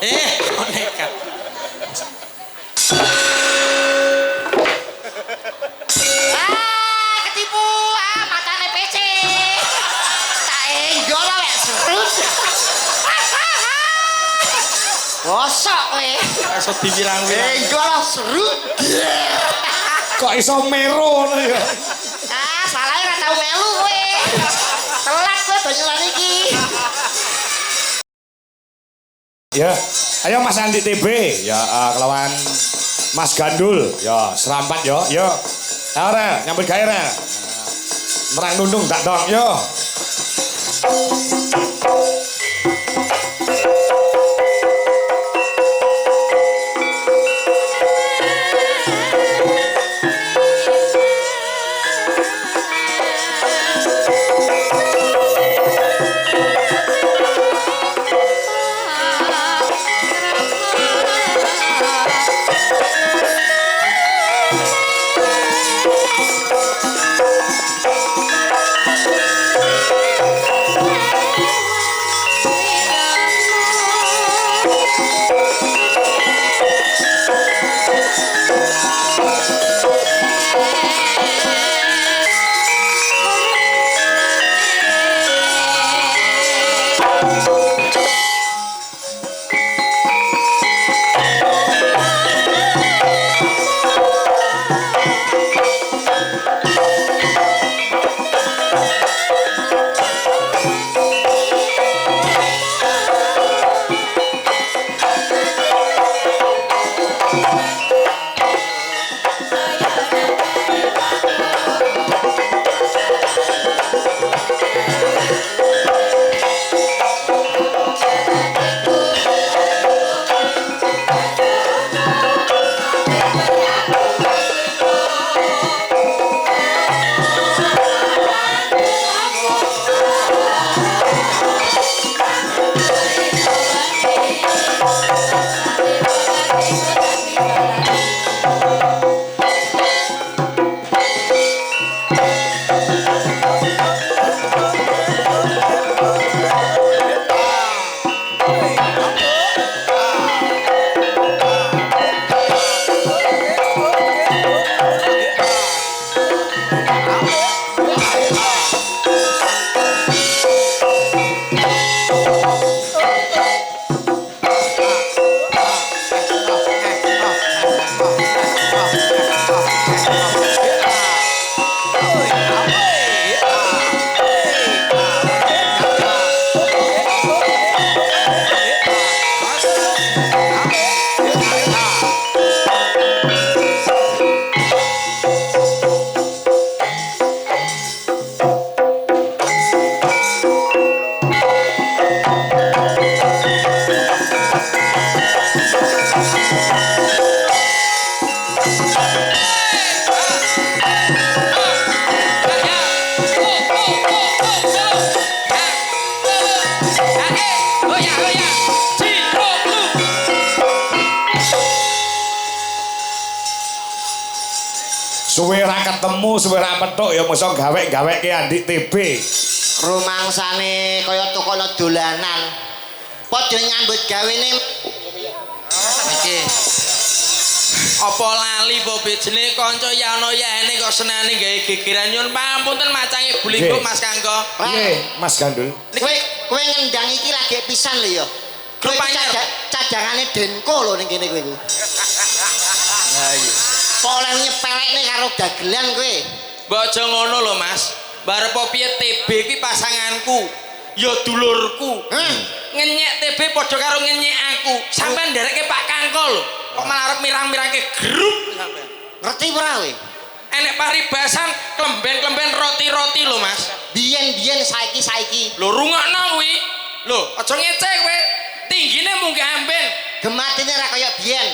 Kok nekat. Ketipu matane PC. Tak enggol wek serut. Gosok kowe. Iso diwirang-wirang. Enggol serut. Kok iso mero ngono ya. Salahe ora tau melu kowe. Telat kowe banyolan iki. Ya, ayo Mas Andi TB, ya kelawan Mas Gandul, ya serampat yo, yo. Ora, nyambut gawe ra. Nerang nundung tak dong, yo. Suwe ra ketemu, suwe ra petuk ya mosok gawe-gaweke Andik TB. Rumangsane kaya tukono dolanan. Padha nyambut gawene. Iki. Apa lali po bejene kanca ya ana yaene kok senane gawe gegeran nyun pamunten macange bulinggo Mas Kanggo. Nggih, Mas Gandul. Kowe ngendang iki lagi pisan lho ya. Grup anyar. Cadangane Denko lho ning kene kowe iku. Lah iya. Kok oleh nyepelekne karo dagelan kowe. Mbok aja ngono lho Mas. Barep piye TB iki pasanganku. Ya dulurku. Ngenyek TB padha karo ngenyek aku. Sampeyan nderekke Pak Kangko lho. Kok malah arep mirang-mirangke grup sampeyan. Ngerti ora kowe? Enek paribasan klemben-klemben roti-roti lho Mas. Biyen-biyen saiki-saiki. Lho rungokno kuwi. Lho aja ngecek kowe. Tinggine munggah amben. Gematine ora kaya biyen.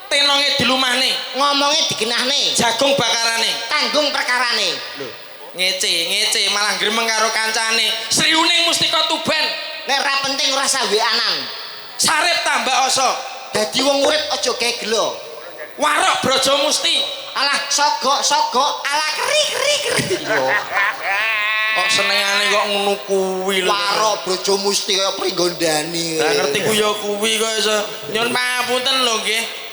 Tenonge dilumahne. Ngomongnya digenahne. Jagung bakarane. Tanggung perkarane. Lho ngece malah gremeng karo kancane. Sriuning Mustika Tuban. Nek ora penting ora saweanan. Sarep tambah oso. Dadi wong urip aja gawe gelo. Warok Braja Musti. Alah sogok ala keri. Kok senengane kok ngono kuwi lho. Waro bojo mesti kaya Pringgondani. Lah ngerti ku ya kuwi kok iso. Nyun pamunten lho nggih.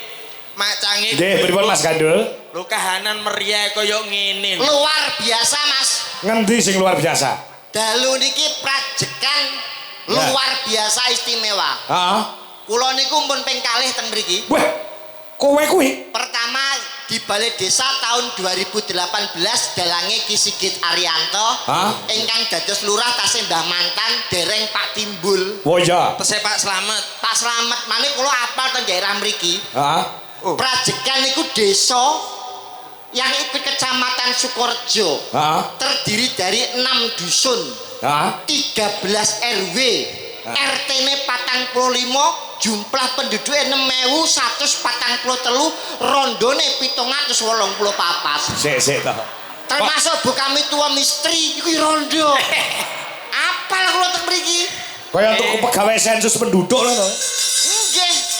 Macange. Nggih, pripun Mas Gandul? Lho kahanan meriah kaya ngene. Luar biasa, Mas. Ngendi sing luar biasa? Dalu niki prajekan luar biasa istimewa. Heeh. Kula niku pun ping kalih teng mriki. Wah, kowe kuwi Pertama di Balai Desa tahun 2018 dalange Ki Sigit Arianto ingkang dados lurah tasih Mbah Mantan dereng Pak Timbul. Oh iya. Tese Pak Slamet. Pak Slamet maneh kula apal teng daerah mriki. Heeh. Prajekan niku desa yang ikut kecamatan Sukorejo. Terdiri dari 6 dusun. 13 RW. RT-ne 45, jumlah penduduknya 6.143, rondone 784. Sik toh. Termasuk Bu Kami tua misteri iku rondo. Apal kula teng mriki? Kaya untuk pegawai sensus penduduk lho to. Nggih.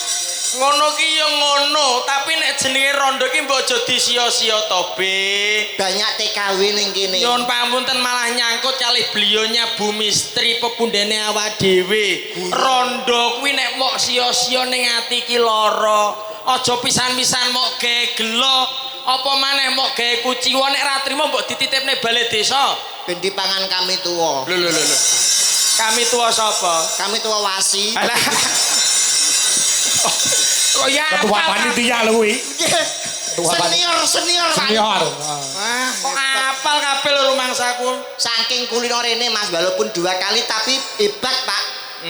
Ngono ki ya ngono, tapi nek jenenge rondo ki mbok aja disia-sia to, Be. Banyak TKW ning kene. Nyuwun pamunten malah nyangkut kalih beliaunya Bu Mistri pepundene awak dhewe. Rondo kuwi nek mok sia-sia ning ati ki lara. Aja pisan-pisan mok gawe gelo, apa maneh mok gawe kuciwa nek ra trimo mbok dititipne balai desa. Ben dipangan Kami tua. Lho. Kami tua sapa? Kami tua wasi. Alah. Oh ya, Ketua panitia lho kuwi. Senior. Senior. Kok apal kabeh lho rumangsaku. Saking kulino rene Mas, walaupun 2 kali tapi hebat Pak.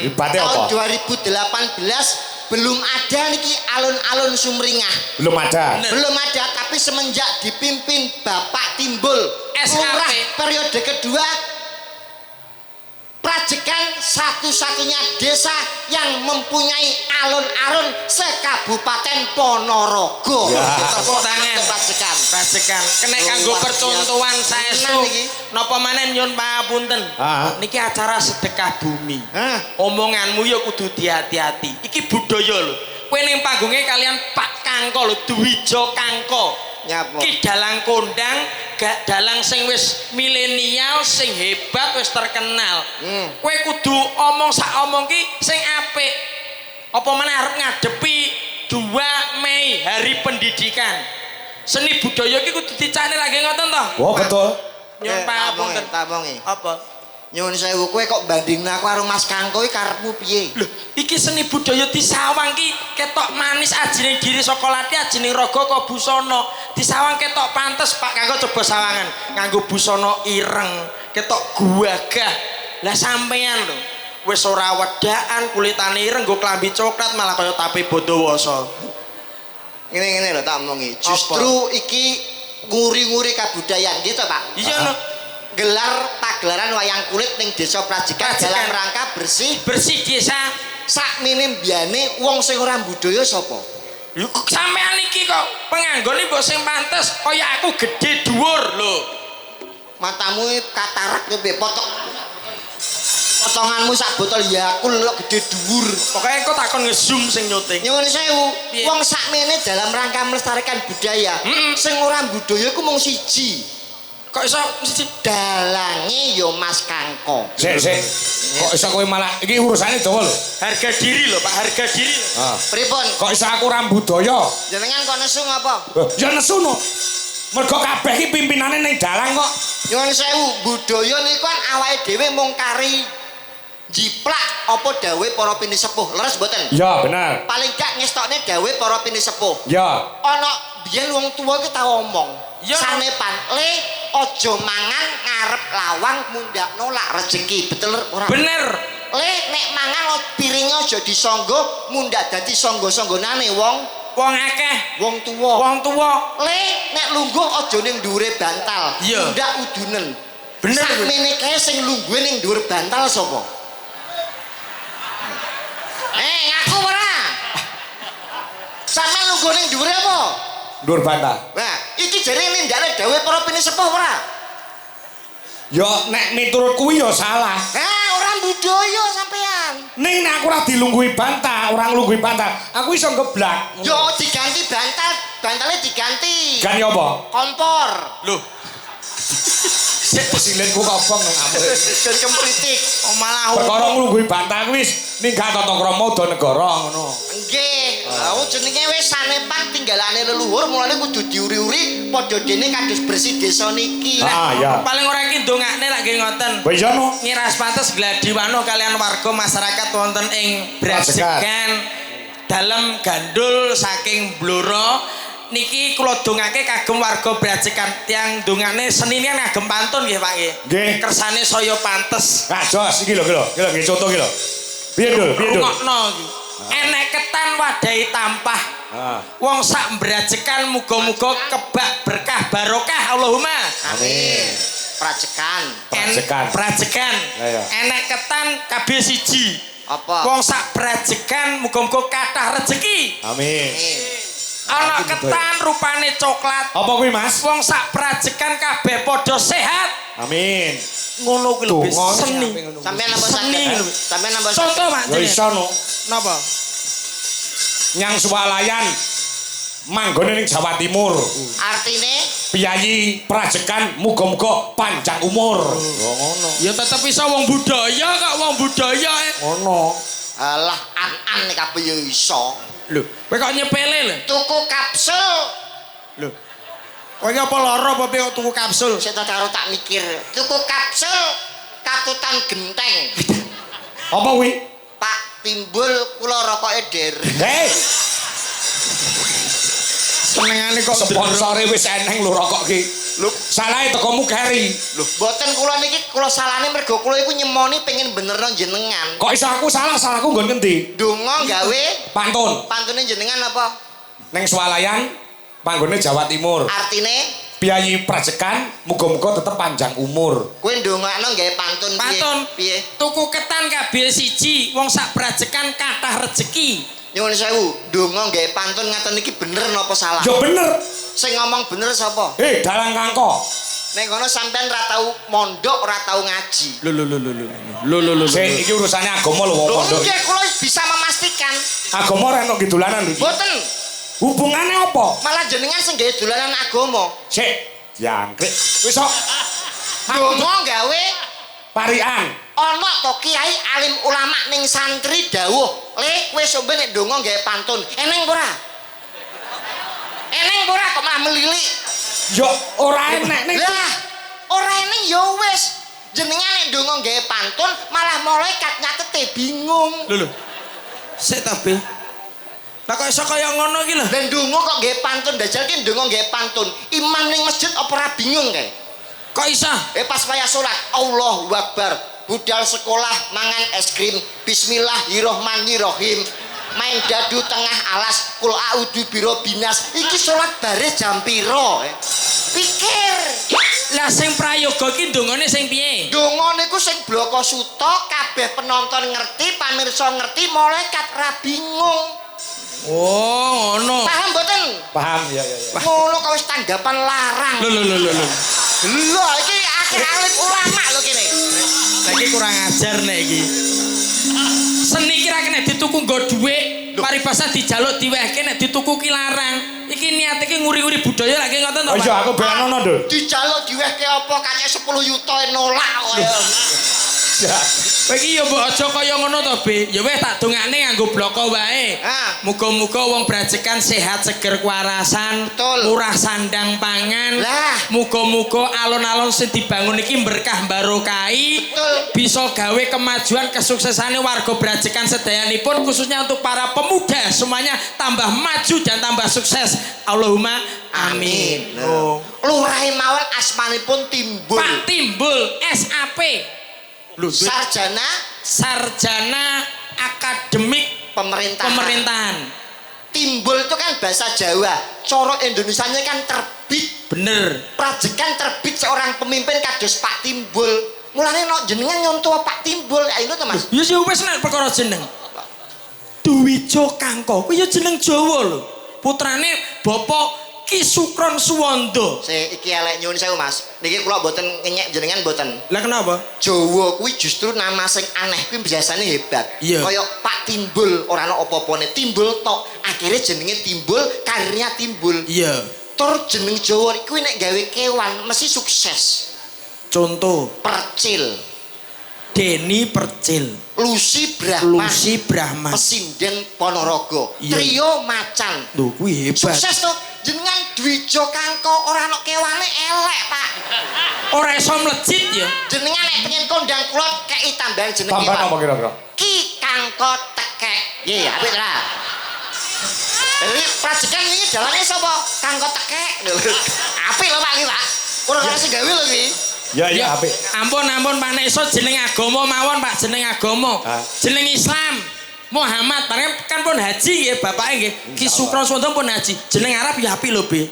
Hebatnya apa? Tahun 2018 belum ada niki alun-alun Sumringah. Belum ada. Belum ada, tapi semenjak dipimpin Bapak Timbul SKP. lurah periode kedua, Prajekan satu-satunya desa yang mempunyai alun-alun sekabupaten Ponorogo. Tepuk tangan. Prajekan. Kena kanggo Luar percontohan biasa. saestu. Tenan iki. Napa maneh nyun papunten. Niki acara sedekah bumi. Omonganmu ya kudu diati-ati. Iki budaya lho. Kowe ning panggonge kalian Pak Kangko lho, Dwijo Kangko. Nyapa? Ki dalang kondang, gak dalang sing wis milenial, sing hebat, wis terkenal. Kowe kudu omong sak omong ki sing apik. Apa meneh arep ngadepi 2 Mei Hari Pendidikan. Seni budaya ki kudu dicane lagi ngoten to? Oh betul. Nyun papunten. Tamongi. Apa? Nyuwun sewu, kowe kok bandingno aku karo Mas Kangko iki karepmu piye? Lho, iki seni budaya disawang ki ketok manis ajining diri saka lati ajining raga kok busana. Disawang ketok pantes Pak Kangko coba sawangan nganggo busana ireng, ketok gagah. Lah sampean lho, wis ora wedaan kulitane ireng nggo klambi coklat malah kaya tape Bodowasa. Ngene lho tak omongi. Justru iki nguri-nguri kabudayaan gitu Pak. Iya lho. Gelar pagelaran wayang kulit ning Desa Prajekan dalam rangka bersih desa. Sakmene mbiyane wong sing ora budaya sapa? Lho kok sampean iki kok penganggone mbok sing pantes kaya aku gedhe dhuwur lho. Matamu katarak yo potonganmu sak botol Yakult lho gede dhuwur. Pokoke engko takon nge-zoom sing nyuting. Nyuwun sewu, Piye? wong sakmene dalam rangka melestarikan budaya. Sing ora budaya ku mung siji. Kok iso siji Dalange yo Mas Kangko. Sik. Kok iso kowe malah iki urusane dawa lho. harga diri lho Pak, harga diri lho. Pripun? Kok iso aku ora budaya? Jenengan kok nesu ngapa? Ya nesu no. Mergo kabeh iki pimpinane ning dalang kok. Nyuwun sewu, budaya niku kan awake dhewe mung kari jiplak apa dawuhe para pini sepuh. Leres mboten? Ya benar. Paling gak ngestokne dawuhe para pini sepuh. Ya. Ana biyen wong tuwa ki tau omong. Ya. Sanepan le aja mangan ngarep lawang mundak nolak rezeki. Betul ora? Bener. Le nek mangan piringe aja disangga mundak dadi sangga-sanggonane wong akeh, wong tuwa. wong tuwa. Le nek lungguh aja ning dhuwure bantal. Iya. Mundak udunen. Bener. Sakmene kae sing lungguhe ning dhuwur bantal sapa? Ngaku ora? Sampe lungguh ning dhuwure apa? Dur bantah. Nah, iki jare nindakne dawuhe para pini sepuh ora? Ya nek miturut kuwi ya salah. Ora budaya sampean. Ning nek aku ora dilungguhi bantah, ora nglungguhi bantah, aku iso ngeblak. Yo diganti bantal, bantalnya diganti. Ganti apa? Kompor. Loh. Silitku kobong nang amuk. Dan kempritik. Oh malah Perkara nglungguhi bantah kuwi wis ninggal tata krama uda negara ngono. Nggih. Lah jenenge wis sanepan tinggalane leluhur mulane kudu diuri-uri padha dene kados bersih desa niki. Ah ya. paling ora iki ndongakne lak nggih ngoten. Wis ya no. Nyiras pantes gladiwano kalian warga masyarakat wonten ing Brajegan dalem gandul saking Blora niki kula dongake kagem warga Brajegan tiang dongane senine ngagem pantun nggih Pak nggih. Nggih. Kersane saya pantes. Nah, jos iki lho nggih contoh iki lho. Piye Dul? Rungokno iki. Enek ketan wadahi tampah. Wong sak Brajegan muga-muga kebak berkah barokah Allahumma. Amin. Prajekan. Prajegan. Ayo. Enek ketan kabeh siji. Apa? Wong sak Brajegan muga-muga kathah rejeki. Amin. Ana ketan rupane coklat. Apa kuwi Mas? Wong sak Brajegan kabeh padha sehat. Amin. Ngono kuwi lho Donga seni. Sampeyan napa Seni saged? lho. Sampeyan napa Contoh Pak. Ya iso no. Napa? Nyang swalayan manggone ning Jawa Timur. Artine Piyayi Prajegan muga-muga panjang umur. Ngono. Ya tetep iso wong budaya kok wong budaya. Ngono. alah an-an nek kabeh ya iso. Lho, kowe kok nyepele lho. Tuku kapsul. Lho. Kowe iki apa lara apa piye kok tuku kapsul? Sik karo tak mikir. Tuku kapsul katutan genteng. Apa kuwi? Pak Timbul kula rokoke der. Hei, Senengane kok sponsore wis eneng lho rokok ki. Lho, Salahe tekomu keri. lho boten kula niki kula salane mergo kula iku nyemoni pengen benerno jenengan. Kok iso aku salah? Salahku nggon ngendi? Donga gawe Pantun. pantune jenengan apa? Ning swalayan panggone Jawa Timur. Artine Piyayi Prajegan muga-muga tetep panjang umur. kowe ndongakno gawe pantun piye? Pantun. Piye? Tuku ketan kabeh siji, wong sak Brajegan kathah rejeki. Nyuwun sewu, ndonga gawe pantun ngaten iki bener napa salah? Ya bener. Sing ngomong bener sapa? Dalang kangko. Nek ngono sampean ra tau mondok, ora tau ngaji. Lho. Sing iki urusane agama lho wong Lho pondok. nggih kula bisa memastikan. Agama ora entuk gidulanan lho. Boten, Hubungane apa? malah jenengan sing gawe dolanan agama. Sik, jangkrik. Wis kok Donga gawe parian. ana to kiai alim ulama ning santri dawuh, "Le, kowe sombe nek donga gawe pantun." Eneng ora? Eneng ora kok malah melilik. Yo ora enek ning. Lah, ora eneng ya wis. Jenengan nek donga gawe pantun malah malaikat nyatete bingung. Lho. Sik ta, Be. Lah kok iso kaya ngono iki lho. Dan donga kok gawe pantun, dajal ki donga gawe pantun. Imam ning masjid apa ora bingung kae? Kok iso? Pas wayah salat, Allahu Akbar. Budal sekolah mangan es krim. Bismillahirrahmanirrahim. Main dadu tengah alas, kul a'udzu birabbinas. Iki salat bare jam piro? Pikir. Lah sing prayoga iki ndongane sing piye? Donga niku sing bloko suta, kabeh penonton ngerti, pamirsa ngerti, malaikat ra bingung. Oh, ngono. Paham mboten? Paham ya. Ngono kok wis tanggapan larang. Lho. Lho, iki akhir alim ulama lho kene. Saiki kurang ajar nek iki. Seni kira kena dituku nggo dhuwit, paribasa dijaluk diwehke nek dituku ki larang. Iki niat iki nguri-uri budaya lagi ngoten to, Oh Pak? iya aku belanono, Dul. Dijaluk diwehke apa kacek 10 yuta nolak kok. Kowe iki ya mbok aja kaya ngono to, Be. Ya wis tak dongakne nganggo bloko wae. Ah. Muga-muga wong Brajegan sehat seger kewarasan, Betul. murah sandang pangan. Lah. Muga-muga alon-alon sing dibangun iki berkah barokahi. Betul. Bisa gawe kemajuan kesuksesane warga Brajegan sedayanipun khususnya untuk para pemuda semuanya tambah maju dan tambah sukses. Allahumma amin. Oh. Lurahe mawon asmanipun Timbul. Pak Timbul SAP. Sarjana Akademik Pemerintahan. Timbul itu kan bahasa Jawa. Coro Indonesianya kan terbit. Bener. Prajegan terbit seorang pemimpin kados Pak Timbul. Mulane no jenengan nyontoh Pak Timbul ya itu to Mas. Ya wis nek perkara jeneng. Duwijo Kangko kuwi ya jeneng Jawa lho. Putrane Bapak Ki Sukron Suwanda. Iki elek nyuwun sewu Mas. Niki kula mboten ngenyek jenengan mboten. Lah kenapa? Jawa kuwi justru nama sing aneh kuwi biasane hebat. Iya. Kaya Pak Timbul ora ana apa-apane. Timbul tok. Akhirnya jenenge Timbul, karirnya Timbul. Iya. Tur jeneng Jawa kuwi nek gawe kewan mesti sukses. Contoh Percil, Deni Percil, Lucy Brahman, Lucy Brahman, Pesinden Ponorogo, Iya. Trio Macan. Lho kuwi hebat. Sukses tuh. Jenengan Dwijo Kangko ora ana kewane elek, Pak. Ora iso mlejit ya. Jenengan nek pengen kondang kula kei tambahan jeneng Tambahan apa kewan. kira-kira? Ki Kangko tekek. Nggih, apik ta? Jadi prajekan ini dalane sapa? Kangko tekek. Apik lho Pak iki, Pak. Ora sing gawe lho iki. Ya ya apik. Ampun Pak nek iso jeneng agama mawon Pak, jeneng agama. Ah. Jeneng Islam. Muhammad, kan pun haji nggih bapake nggih. Ki Sukron Sondo pun haji. Jeneng Arab ya apik lho, Be.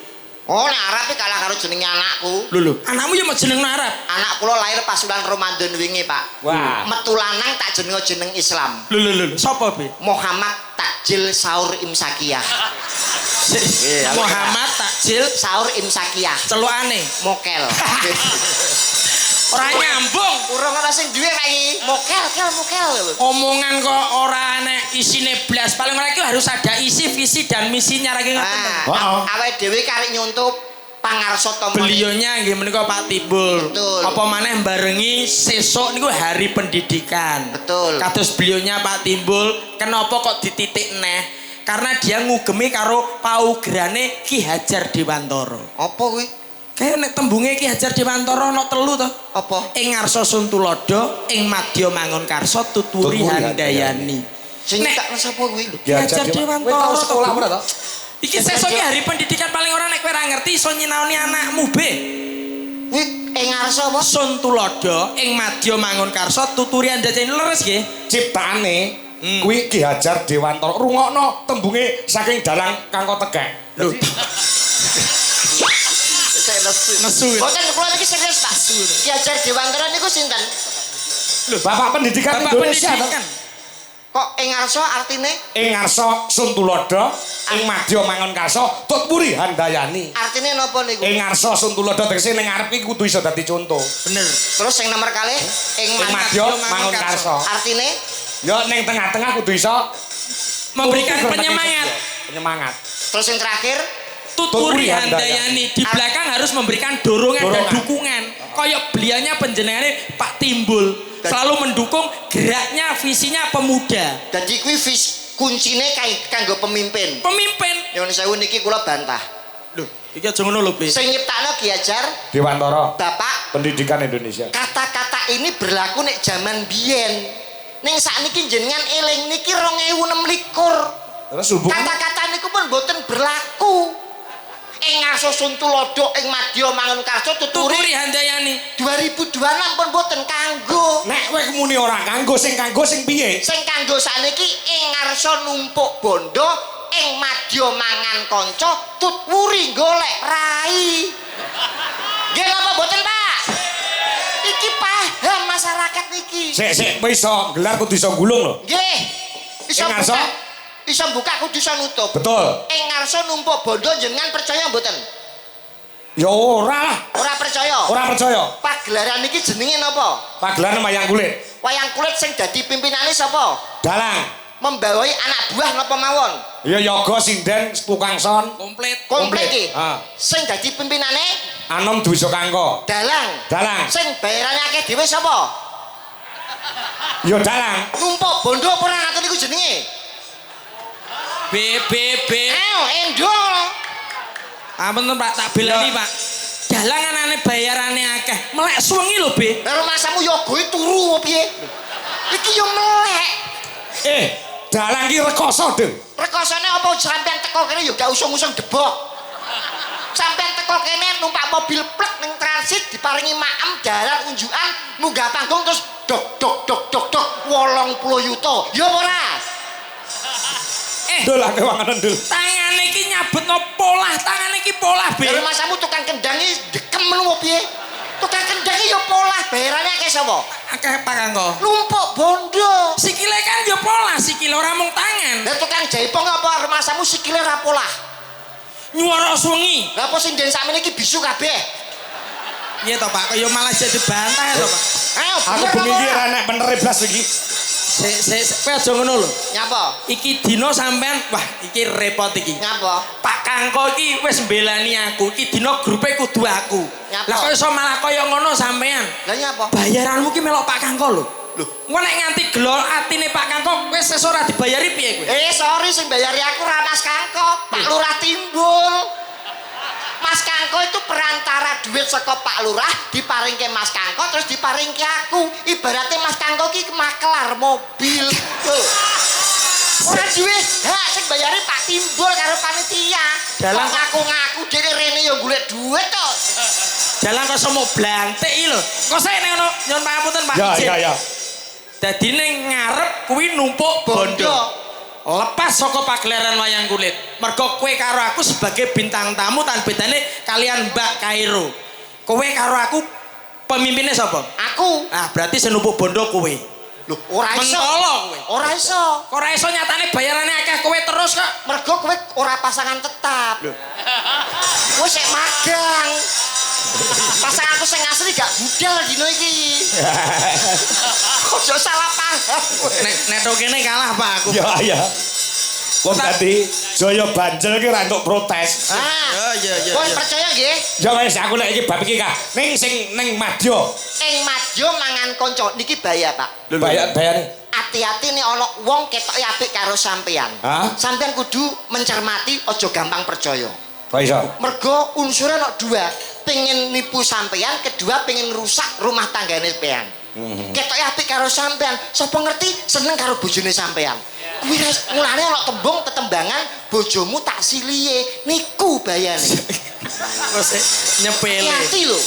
Oh, nek Arab iki kalah karo jenenge anakku. Lho, anakmu ya mau jeneng Arab. Anak kula lahir pas bulan Ramadan wingi, Pak. Wah. Metu lanang tak jeneng Islam. Lho. Sapa, Be? Muhammad Takjil Saur Imsakiyah. Muhammad Takjil Saur Imsakiyah. celukane. Mokel. Ora nyambung. Urung ana sing duwe Pak iki. Mokel. Omongan kok ora enek isine blas. Paling ora iki harus ada isi, visi dan misinya lagi ngoten. Heeh. Awake dhewe karek nyuntuh pangarsa tamane. Beliaunya nggih menika Pak Timbul. Betul. Apa maneh barengi sesuk niku hari pendidikan. Betul. Kados beliaunya Pak Timbul, kenapa kok dititik neh? Karena dia ngugemi karo paugerane Ki Hajar Dewantara. Apa kuwi? Kayak nek tembunge Ki Hajar Dewantara ana telu to. Apa? Ing ngarsa Suntulodo, ing madya mangun karsa tuturi handayani. Sing Nek- tak sapa kuwi? Ki Hajar Dewantara. Kowe tau sekolah ora to? Iki sesuk iki hari pendidikan paling ora nek kowe ora ngerti iso nyinaoni anakmu, Be. Kuwi ngarsa apa? Suntulodo ing madya mangun karsa tuturi handayani leres nggih. Ciptaane kuwi Ki Hajar Dewantara. Rungokno tembunge saking dalang Kangko Tekek. Lho, Saya nesu. nesu. Ya? Boten kula iki serius, Pak. Ki Hajar Dewantara niku sinten? Bapak Pendidikan Bapak Indonesia pendidikan. Kok ngarsa artine? ing ngarsa Suntulodo ing madya mangun karsa tutpuri handayani. Artine napa niku? Ing ngarsa Suntulodo tegese ning ngarep iki kudu iso dadi contoh. Bener. Terus yang nomor kalih ing Ing madya mangun karsa. artine Ya ning tengah-tengah kudu iso Memberikan tuturi penyemangat. penyemangat. terus yang terakhir Tuturi handayani di belakang harus memberikan dorongan dan Dorongan. dukungan. Kayak beliaunya penjenengannya Pak Timbul selalu mendukung geraknya visinya pemuda. dadi kuwi kuncine kanggo pemimpin. Pemimpin. Nyuwun sewu niki kula bantah. Loh, iki aja ngono lho, Be. Sing nyiptakno Ki Hajar Dewantara Bapak, Pendidikan Indonesia. kata-kata ini berlaku nek jaman biyen. Ning sakniki jenengan eling niki 2026. Terus hubungan Kata-kata niku pun boten berlaku. Ing ngarsa Suntulodo ing madya mangun karsa tuturi Tuturi handayani. 2026 pun boten kanggo. nek kowe muni ora kanggo sing piye? Sing kanggo sakniki ing ngarsa numpuk bondo ing madya mangan kanca tuturi golek rai. Nggih napa boten, Pak? Iki paham masyarakat niki. Sik kowe iso gelar kudu iso gulung lho. Nggih. Iso Ing ngarsa? buka. Iso buka kudu iso nutup. Betul. Ing ngarsa numpuk bondo jenengan percaya mboten? Ya ora lah. Ora percaya. Ora percaya. Pagelaran niki jenenge napa? Pagelaran wayang kulit. Wayang kulit sing dadi pimpinane sapa? Dalang. Membawai anak buah napa mawon? Ya yoga sinden tukang son. Komplit. Komplit iki. Ah. Sing dadi pimpinane Anom Dwi Kangko. dalang. Dalang. Sing bayarane akeh dhewe sapa? Ya dalang. Numpuk bondo apa ora ngaten niku jenenge? BBB. Endo. Ampun Pak, tak belani Pak. Dalang anane bayarane akeh. Melek suwengi lho, Be. Lah rumasamu yogoe turu apa piye? Iki yo melek. Dalang ki rekoso, Deng. Rekosane apa sampean teko kene yo gak usung-usung debok. Sampean teko kene numpak mobil plek ning transit diparingi maem dalan unjukan munggah panggung terus dok 80 yuta. Ya apa ora? Dul akeh wanganan dul. Tangane iki nyabutno polah, tangane iki polah, Be. Lah masamu tukang kendangi dekem lu piye? Tukang kendangi yo polah, bayarane akeh sapa? Akeh Pak Kangko. Numpuk bondo. Sikile kan yo polah, sikile ora mung tangan. Lah tukang jaipong apa remasamu sikile ra polah? Nyuwara suwengi. Lah apa sing den sakmene iki bisu kabeh? Iya toh Pak, kaya malah jadi bantah ya toh Pak. Ayo, Aku bener bengi apa iki ora? ora nek bener blas iki. Kowe aja ngono lho. Nyapa? Iki dina sampean wah iki repot iki. Nyapa? Pak Kangko iki wis mbelani aku. Iki dina grupe kudu aku. Nyapa? Lah kok iso malah kaya ngono sampean? Lah nyapa? Bayaranmu ki melok Pak Kangko lho. Lho, engko nek nganti gelo atine Pak Kangko wis ora dibayari piye kowe? Sorry sing bayari aku ra Mas Kangko, Pak Lurah Timbul. Mas Kangko itu perantara duit saka Pak Lurah diparingke Mas Kangko terus diparingke aku. Ibaratnya Mas Kangko ki makelar mobil. Ora duwe hak sing bayari Pak Timbul karo panitia. Dalang ngaku-ngaku dhewe rene ya golek duit to. Dalang kok semuk blantik iki lho. Kok sik nek ngono nyuwun pangapunten Pak Ijin. Ya. Dadi ning ngarep kuwi numpuk bondo. Lepas saka pagelaran wayang kulit. Mergo kowe karo aku sebagai bintang tamu tan bedane kalian Mbak Kairo. Kowe karo aku pemimpinnya sapa? Aku. Ah, berarti senumpuk bondo kowe. Lho, ora iso. Mentolo kowe. Ora iso. Kok ora iso nyatane bayarane akeh kowe terus kok. Mergo kowe ora pasangan tetap. Lho. Kowe sik magang. Pasanganku sing asli gak budal dino iki. Ojo salah paham. Nek tok kene kalah Pak aku. Ya. Wong tadi Jaya Banjel ki ra entuk protes. Iya. Kowe percaya nggih? Ya wis aku nek iki bab iki Kak. Ning sing ning Madya. Ing Madya mangan kanca niki bahaya, Pak. Bayane. Hati-hati nih ana wong ketoke apik karo sampean. Sampean kudu mencermati aja gampang percaya. Kok iso? Mergo unsurnya ana dua, pengen nipu sampean, kedua pengen rusak rumah tanggane sampean. Ketoke apik karo sampean, sapa ngerti seneng karo bojone sampean. Kuwi mulane ana tembung tetembangan bojomu tak silihe niku bayane. Wes nyepele. Hati lho.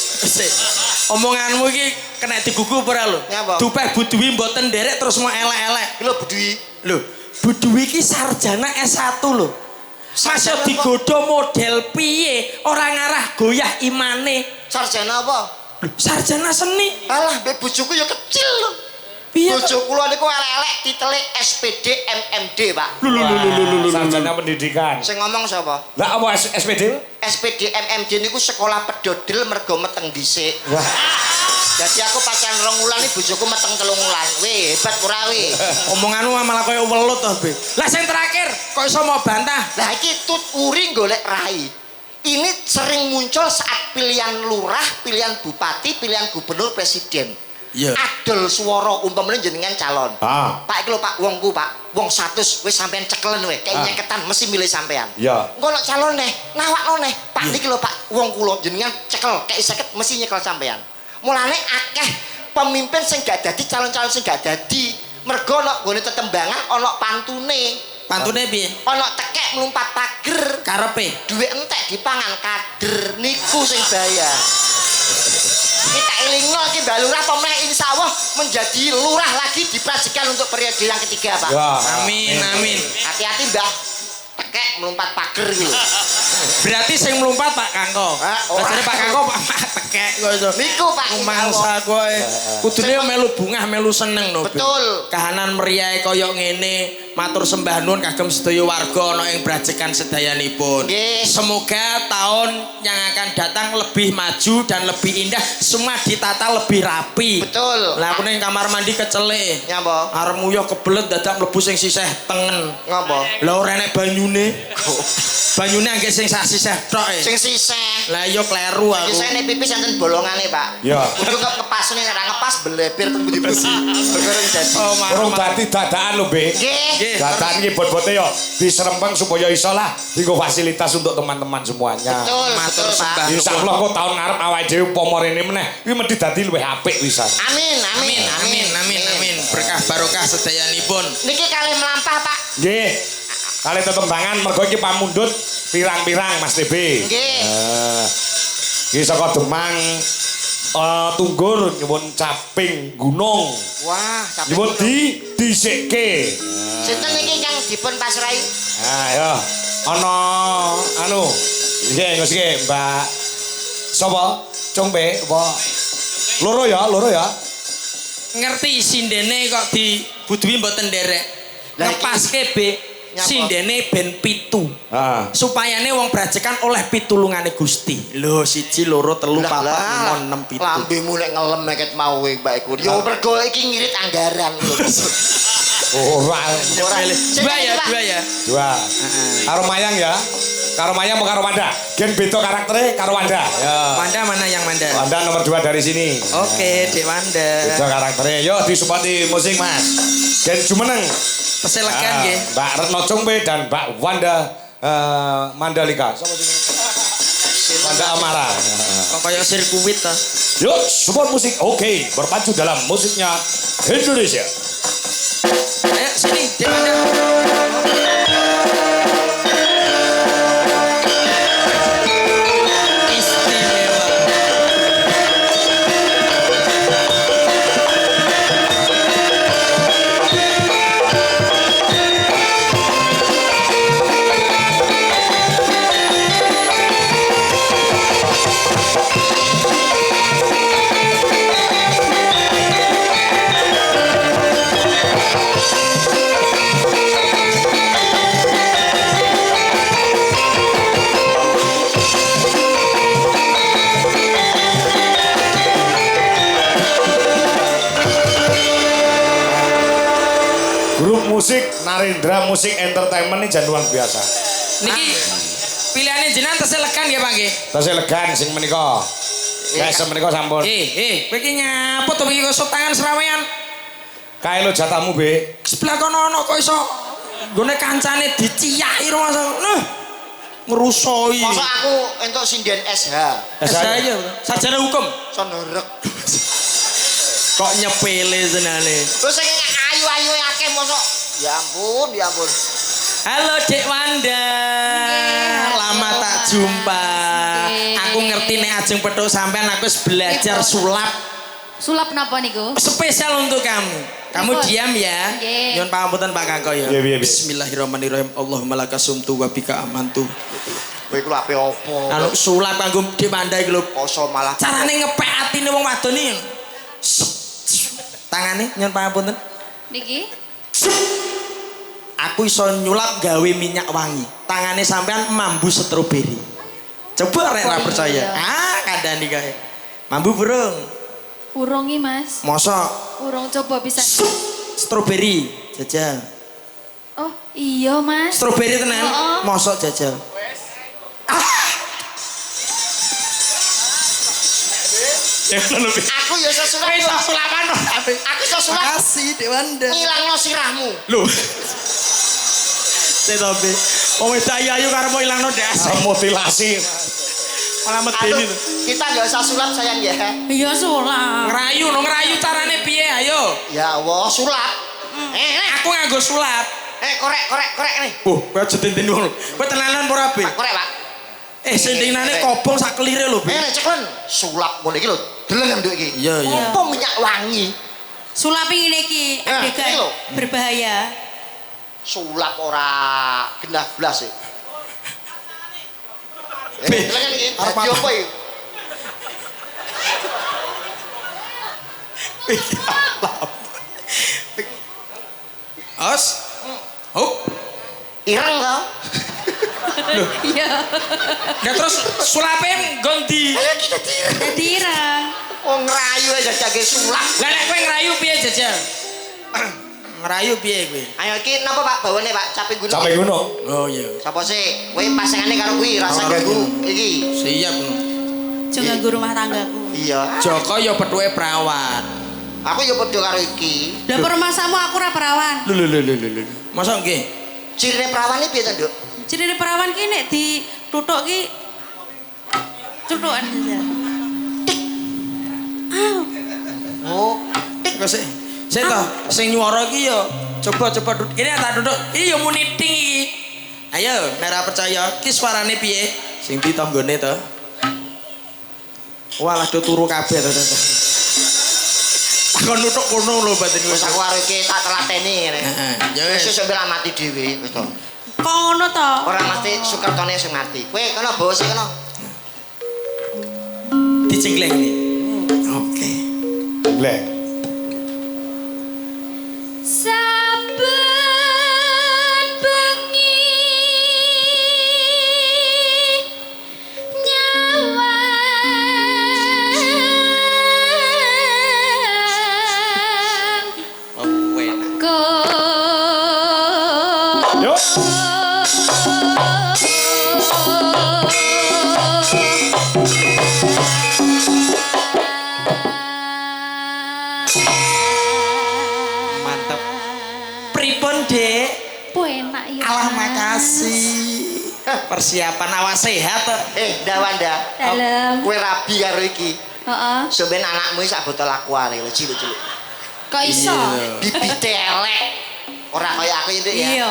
Omonganmu iki kena digugu ora lho? Dupeh Budwi mboten nderek terus mau elek-elek. Lho Budwi. Lho, Budwi iki sarjana S1 lho. Masih digodho model piye ora ngarah goyah imane. Sarjana apa? Sarjana seni. Alah, mbek bojoku ya kecil lho. Piye? Bojo kula niku elek-elek titele SPD MMD, Pak. Sarjana pendidikan. Sing ngomong sapa? Lah apa SPD? SPD MMD niku sekolah pedodel mergo meteng dhisik. Wah. Jadi aku pacaran 2 wulan iki bojoku meteng 3 wulan. Weh, hebat ora weh. Omonganmu malah kaya welut to, Be. Lah sing terakhir kok iso mau bantah? Lah iki tut uri golek rai. Ini sering muncul saat pilihan lurah, pilihan bupati, pilihan gubernur, presiden. Iya. Adol swara umpamane jenengan calon. Pak iki lho Pak, wongku Pak. Wong 100 wis sampean cekelen weh, kayak nyeketan mesti milih sampean. Iya. Engko nek calon neh, nawakno neh. Pak niki lho Pak, wong kula jenengan cekel kayak 50 mesti nyekel sampean. Mulane akeh pemimpin sing gak dadi calon-calon sing gak dadi. Mergo nek nggone tetembangan ana pantune. Pantune piye? Ana tekek mlumpat pager. Karepe Duit entek dipangan kader niku sing bahaya. Kita elingno iki Mbak Lurah pemeh insyaallah menjadi lurah lagi diprajikan untuk periode yang ketiga, Pak. Ya. Amin. Hati-hati, Mbah. Tekek melompat pager iki lho. Berarti sing mlumpat Pak Kangko. Bajane Pak Kangko tekek kok iso. Niku Pak Mangsa kowe. Kudune melu bungah, melu seneng no. Betul. Kahanan meriah kaya ngene. Matur sembah nuwun kagem sedaya warga ana ing brajekan sedayanipun. Semoga tahun yang akan datang lebih maju dan lebih indah, semua ditata lebih rapi. Betul. Lah aku ning kamar mandi kecelik. Nyapa? Arep nguyuh kebelet dadak mlebu sing sisih tengen. Ngapa? Lah ora enek banyune. Banyune angge sing sak sisih tok e. Sing sisih. Lah yo kleru aku. Sisih nek pipis enten bolongane, Pak. Ya. Kudu ngepasne nek ora ngepas belebir teng budi-budi. Berkereng dadi. Urung dadi dadakan lho, Be. Nggih. Dadakan iki bot-bote yo diserempeng supaya iso lah dienggo fasilitas untuk teman-teman semuanya. Betul, Matur betul, sembah. Pak. Insyaallah kok tahun ngarep awake dhewe upama rene meneh iki mesti dadi luwih apik wisan. Amin. Berkah barokah sedayanipun. Niki kalih melampah, Pak. Nggih. Kali tetembangan mergo iki pamundhut pirang-pirang Mas TB. Nggih. Iki saka Demang Tunggur nyuwun caping gunung. Wah, tapi Nyuwun disikke. sinten niki kang dipun pasrahi? Ya. Ana anu. Nggih, nggih Mbak. Sapa? Congbe apa? Loro ya. Ngerti sindene kok di Budwi mboten nderek. Ngepaske Be. Sindene ben 7. Ah. Supayane wong brajekan oleh pitulungane Gusti. Lho 1 2 3 4 5 6 7. Lambemu nek ngelem eket mau kowe Mbak Iku. Yo mergo iki ngirit anggaran lho. Ora. Dua ya. Dua. Karo Mayang ya. Karo Mayang mau karo Wanda. Gen beda karaktere karo Wanda. Ya. Wanda mana yang Wanda? Wanda nomor 2 dari sini. Oke, Dek Wanda. Beda karaktere. Yo disupati musik Mas. Gen jumeneng. Peselekan nggih. Mbak Retno Cungbe dan Mbak Wanda Mandalika. Sapa sing? Wanda Amara. Kok kaya sirkuit ta? Yuk, support musik oke, berpacu dalam musiknya Indonesia. Ayo sini, Dek Wanda. Grup musik Narendra Musik Entertainment ini jangan luar biasa. Niki pilihannya jenengan tesih lekan ya Pak nggih. Tasih elegan sing menika. Guys, menika sampun. Kowe iki nyaput to iki kok tangan serawean. Kae lo jatahmu, Be. Sebelah kono ono kok iso nggone kancane diciyaki ro Mas. Noh. Ngerusoi. Masa aku entuk sinden SH. Saya sarjana hukum. Sonorek. Kok nyepele senane. Terus sing ayu-ayu akeh mosok. Ya ampun, ya ampun. Halo Dek Wanda. Lama tak jumpa. Aku ngerti nek ajeng petuk sampean aku wis belajar sulap. Sulap napa niku? Spesial untuk kamu. Kamu diam ya. Nyuwun pangapunten Pak Kakak ya. Bismillahirrahmanirrahim. Allahumma lakasumtu wa bika amantu. Kowe iku ape opo? Anu sulap kanggo Dek Wanda iki lho. Poso malah Carane ngepek atine wong wadon iki. Tangane nyuwun pangapunten. Niki? Aku iso nyulap gawe minyak wangi. Tangane sampean mambu stroberi. Coba rek ra percaya. Kandhani kae. Mambu burung. Urung iki, Mas. Mosok Urung coba bisa. stroberi jajal. Oh, iya, Mas. Stroberi tenan. Mosok jajal. aku ya iso sulap. Iso sulapan. Aku iso sulap. Makasih Dek Wanda. Ngilangno sirahmu. Lho. Setobe. Wong wedok ayu karo mau ilangno dasar. Mutilasi. Malah medeni. Kita enggak usah sulap sayang ya. Iya, sulap. Ngerayu no ngerayu carane piye ayo. Ya Allah, sulap. Aku nganggo sulap. Korek nih. Kowe aja tintin ngono. Kowe tenanan apa ora, Be? Pak, korek, Pak. Sendinane kobong sak kelire lho, Be. Ceklen. Sulap ngono iki lho. Deleng nduk iki. Iya. Apa minyak wangi? Sulap ini iki Iki adegan lho. berbahaya. Sulap ora genah blas e. Deleng iki. Arep Dadi apa iki? Os. Oh. Ireng to? Iya. Nah terus sulape gondi. Ayo kita tireng. Dirang. Oh ngerayu aja jage sulap. Lah nek kowe ngerayu piye jajal? Ngerayu piye kowe? Ayo iki napa Pak bawane Pak? Capek gunung. Capek gunung. Oh iya. Sapa sih? Kowe pasangane karo kuwi rasa ganggu iki. Siap. Aja ganggu rumah tanggaku. Iya. Joko ya pethuke prawan. Aku ya padha karo iki. Lah permasamu aku ora perawan. Lho. Masa nggih? Cirine perawan iki piye to, Nduk? Cirine perawan ki nek dituthuk ki cuthukan saja. Oh, Kok sik. Sik to, sing nyuwara iki ya coba duduk. Ini tak duduk. Ini ya muni ting iki. Ayo, nek ora percaya, ki suarane piye? Sing di tanggane to. Walah do turu kabeh to. Takon nutuk kono lho batin wis aku karo iki tak telateni ngene. Heeh. Ya Wis wis. sampe mati dhewe wis to. Kok ngono to? Ora mesti Sukertone sing mati. Kowe kono bawa sih kono. Dicengkleng iki. Oke. Blek. Saben bengi Persiapan awak sehat to. Wanda. Dalam. Kowe rabi karo iki. Heeh. Sampeyan anakmu iki sak botol aqua lho, cilik-cilik. Kok iso? Bibite elek. Ora kaya aku itu ya. Iya.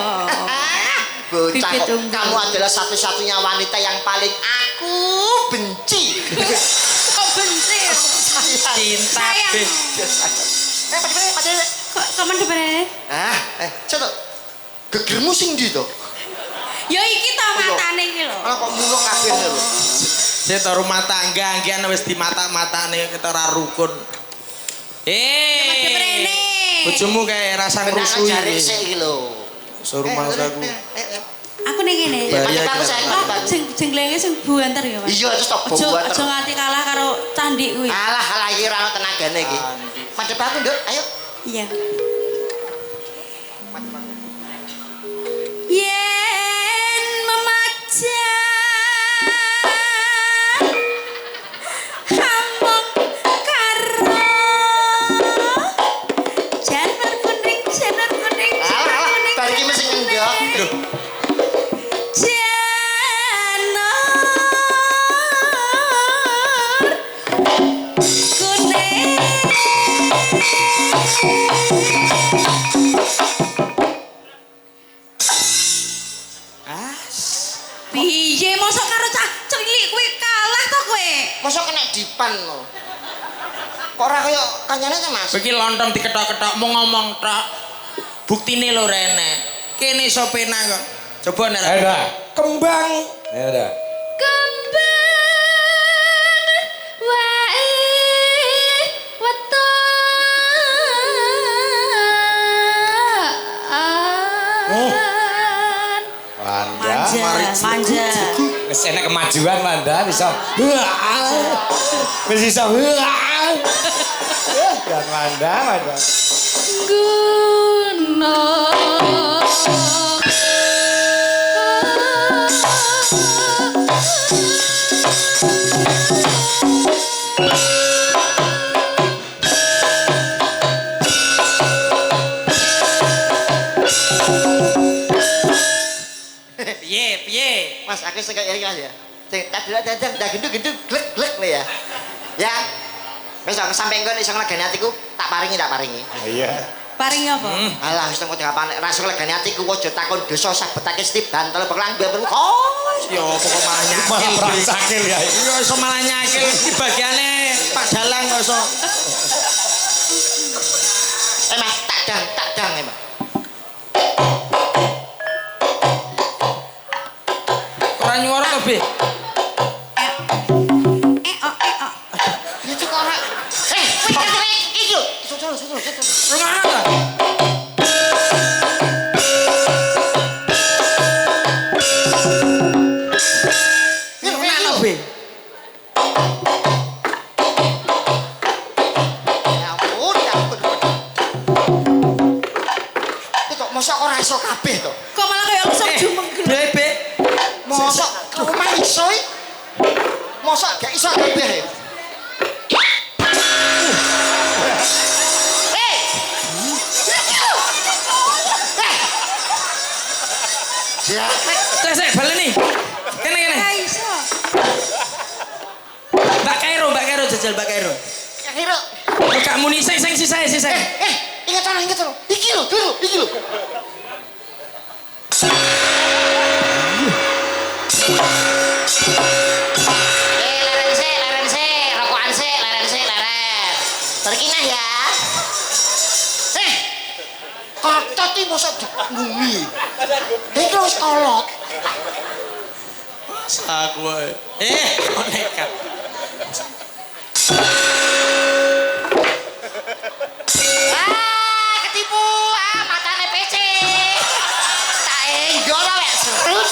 Bocah Bibit kok, unggul. kamu adalah satu-satunya wanita yang paling aku benci. Kok benci? Cinta Sayang. be. Padahal Kok mendep rene? coba gegermu sing ndi to? Ya iki ta matane iki lho. Ora kok muluk kabeh lho. Saya rumah tangga anggian wis di mata-matane kita ora rukun. Mendep rene. Bojomu kayak rasa Benak ngrusui. jari sik iki lho. Suruh mangsaku. Aku ning kene. Bahaya Aku kira. sayang Oh, banget. jenglenge sing buanter ya, Mas. Iya, terus tok Aja bawa aja nganti kalah karo candi kuwi. Alah iki ora ono tenagane iki. Madhep aku, Nduk. Ayo. Iya. Yen memaja hamong karo janur kuning Alah, bar iki mesti ngendok. Piye mosok karo cah cilik kuwi kalah to kowe? Mosok kena dipan lho. Kok ora kaya kancane ta, Mas? Iki lontong diketok-ketok mau ngomong tok. Buktine lho rene. Kene iso penak kok. Coba nek. Ayo dah. Kembang. Ayo dah. Kembang wae weton. Manja. Wis enek kemajuan Wanda iso. Wis iso. Dan Wanda. Guna. Piye? Mas, aku sing kaya iki Mas ya. Sing dadang gendut glek-glek lho ya. Ya. Wis aku sampe engko iso nglegani atiku, tak paringi. Iya. Paring apa? Alah wis tengok diapane ra iso nglegani atiku aja takon dosa sabetake stip bantal perlang mbak. Ya apa kok malah nyakil. Malah perang cakil ya. Iya iso malah nyakil iki bagiane Pak Dalang kok iso. Mas, tak dang Mas. Ora nyuwara to, Be? Itu kok ora. Iki lho. Sotoro. Rumah ta? Enak to, Be? Ya ampun. Itu mosok ora iso kabeh to. Kok malah kayak langsung jumeng gitu. Be. Mosok rumah iso iki. Mosok gak iso kabeh. Ya, Sik, baleni. Kene. Ora iso. Mbak Kairo jajal Mbak Kairo. kira. Gak muni sing sisae. Ingat ono. Iki lho. Leren sih, rokokan sih, leren. Terkinah ya. Kotot iki mosok dibumi. Iki wis kolot. Aku wae. Kok nekat. Ketipu. Matane PC. Tak enggol wek serut.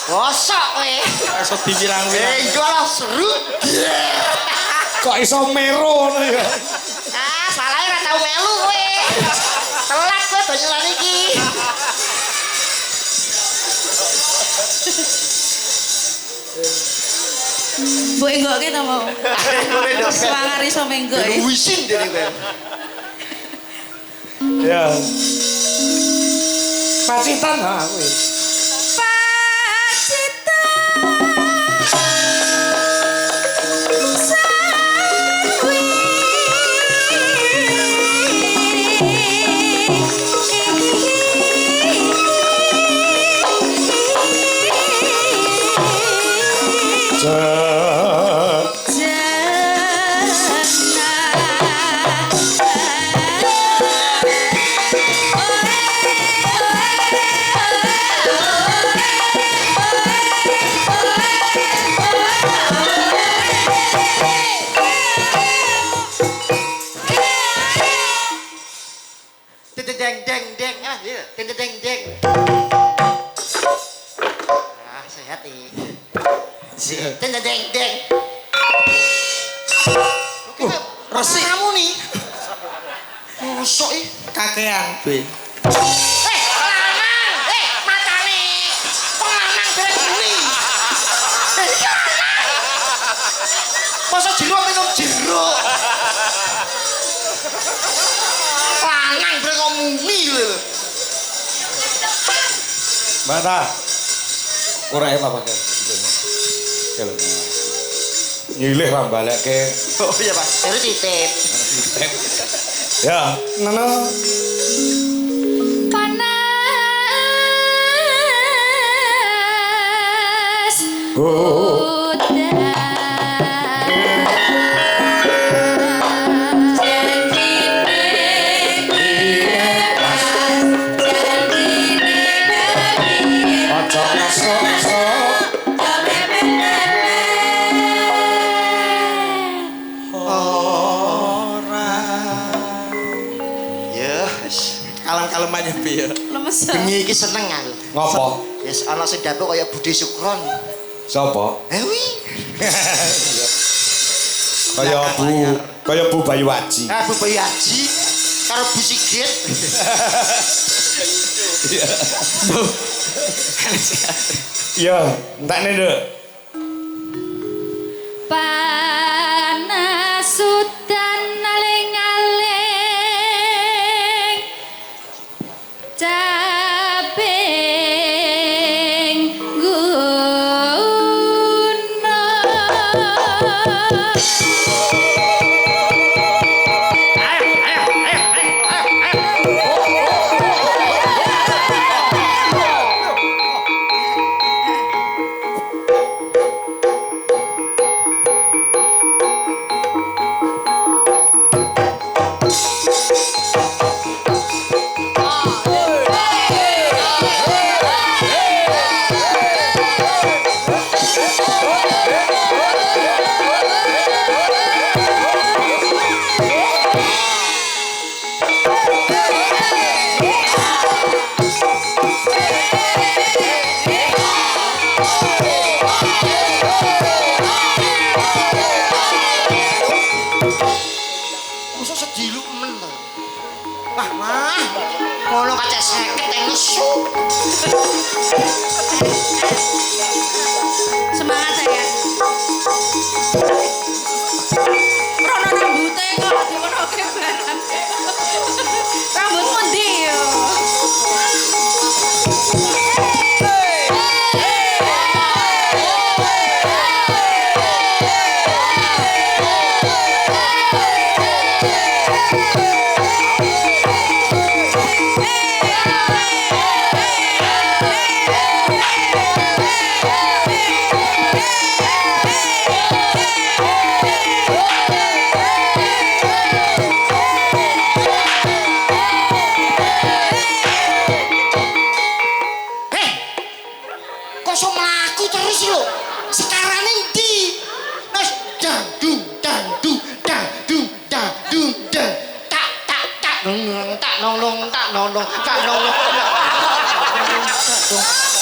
Gosok kowe. Iso diwirang-wirang. Enggol serut. Kok iso mero ngono ya. Salah ora tau melu kowe. Telat kowe banyolan iki. Mbok enggokke to mau. Semangat iso menggok. Wisin dene kowe. Ya. Pacitan ha kuwi. Deng deng deng ah iya deng deng deng. Ah sehat nih. Deng deng deng deng. Resik kamu nih. Mosok ih kakean be. Lanang, matane. Wong lanang bareng kuwi. Masa jeruk minum jeruk. Lanang bareng ngomuni lho. Mbak Ta. Ora apa pakai. Kalau nyilih lah balekke. Oh iya Pak, terus titip. Ya, ngono. Panas. Oh. Kalem-kalemannya be ya. Lemes. Bengi iki seneng aku. Ngopo? Yes, ana sing dapuk kaya Budi Sukron. Sopo? Wi. Kaya Bu Bayu Aji. Ah Bu Bayu Haji karo Bu Sigit. Iya, entakne Nduk. Panas udan aling-aling caping gunung. Mosok sedilu men to. Wah, mah. Ngono kacek 50 nesu. Semangat saya. Rono rambute kok dikonoke barang. Rambutmu ndi yo? Kok iso mlaku terus lho. Sekarane ndi? Wes dandung dandung dandung dandung dang. Tak tak tak nong tak nong tak nong tak nong.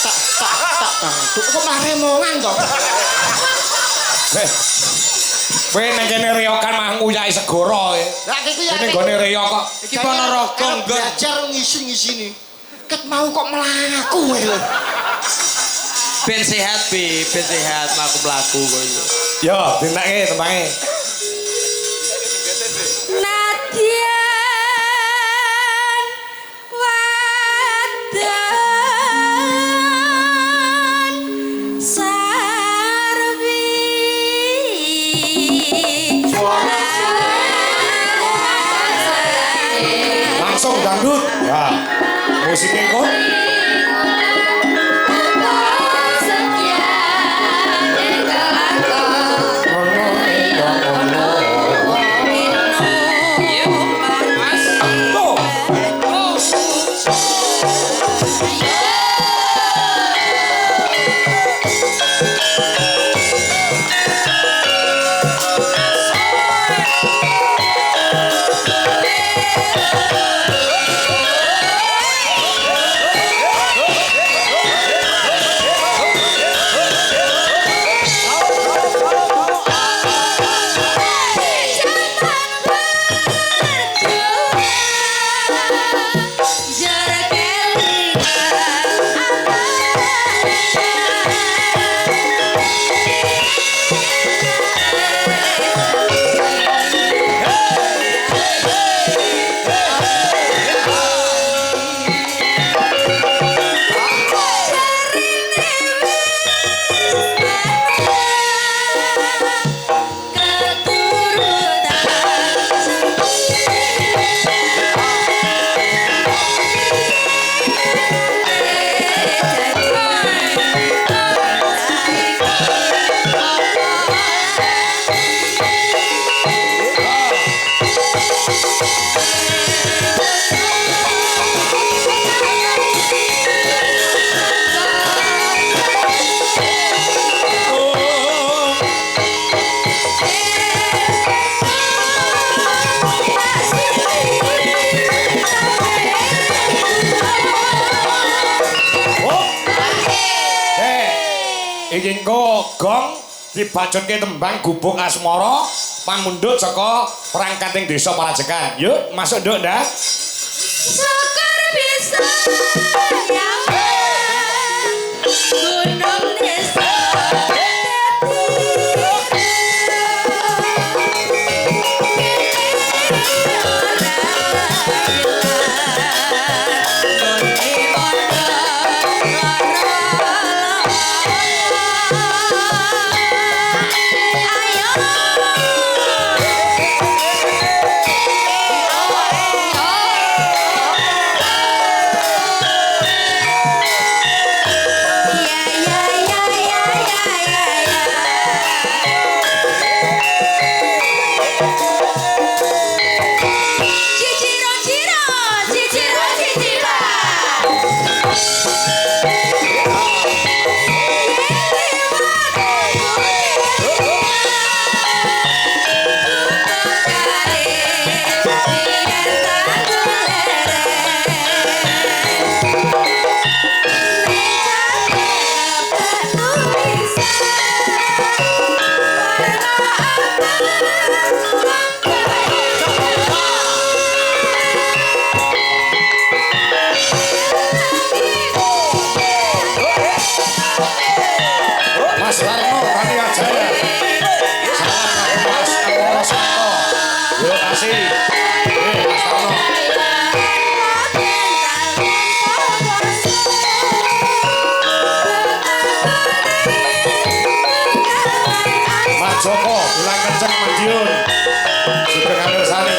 Tak tak tak dandung. Kok malah remongan to? Kowe nang kene reyokan mah nguyai segara e. Lah iki ya. Kene gone reyok kok. Iki Ponorogo nggon. Belajar ngisi-ngisini. Ket mau kok mlaku lho. Ben sehat be, ben sehat mlaku-mlaku kok iso. Yo, dinake tembange. Nadyan wadah Ya, musiknya kok. Iki engko gong dibacutke tembang gubuk asmara pamundhut saka perangkating desa Parajekan. Yuk, masuk nduk ndak. Syukur bisa yang gunung desa Mas Warno kami aja ya. Salam Mas Warno Santo. Terima kasih. Mas Warno. Mas Joko, ulang kenceng Madiun. Sugeng Amir Sani.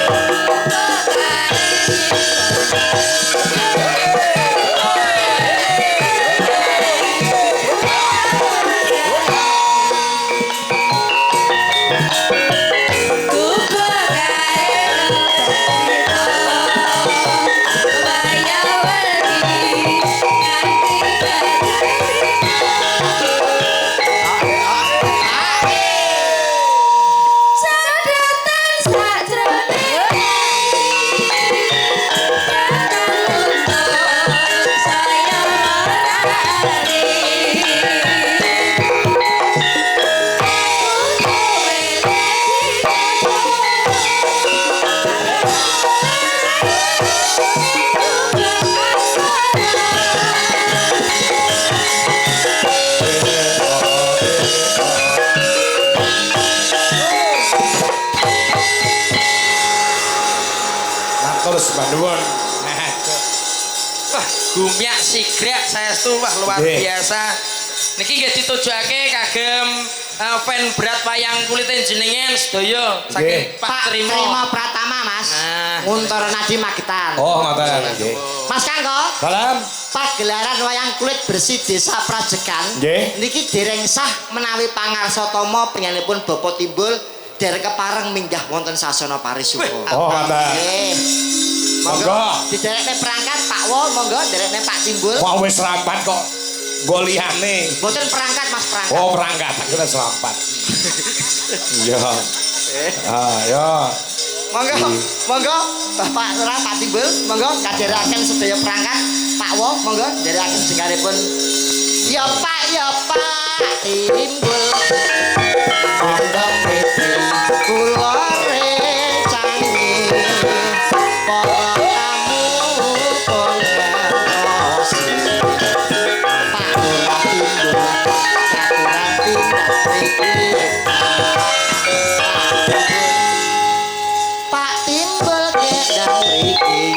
Terus banduan. Wah, gumyak sigrek saestu wah luar Nggih. biasa. Niki nggih ditujokake kagem fan berat wayang kulit jenengan sedaya saking Nggih. Pak Trimo. Trimo Pratama, Mas. Nah. Nguntara Nadi Magetan. Oh, ngoten. Nggih. Mas Kangko, Dalam. pagelaran wayang kulit bersih Desa Prajekan Nggih. niki dereng sah menawi pangarsa tama pengenipun Bapak Timbul derek kepareng minggah wonten sasana parisuka. Oh, ngoten. Nggih. Monggo Monggo. diderekne perangkat Pak Wo, monggo derekne Pak Timbul. Kok wis rampat kok nggo liyane. Mboten perangkat Mas perangkat. Oh, perangkat kita serampat. Iya. Ah, ya. Monggo, monggo Bapak Lurah Pak Timbul, monggo kadherekaken sedaya perangkat. Pak Wo, monggo dherekaken jengaripun. Ya Pak Timbul. Monggo mriki kula recangi. Para tamu pun ngertosi. Pak Lurah Timbul, katuran tindak mriki. Pak Timbul kedang mriki.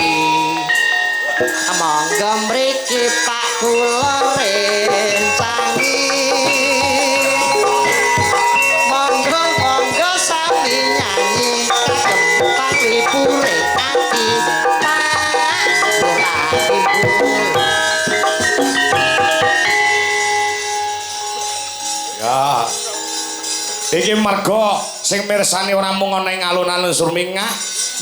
Monggo mriki Pak kula rencangi. Monggo sami nyanyi kagem pangipure ati Pak Lurah Timbul. Ya. Iki mergo sing mirsani ora mung ana ing alun-alun Surmingah,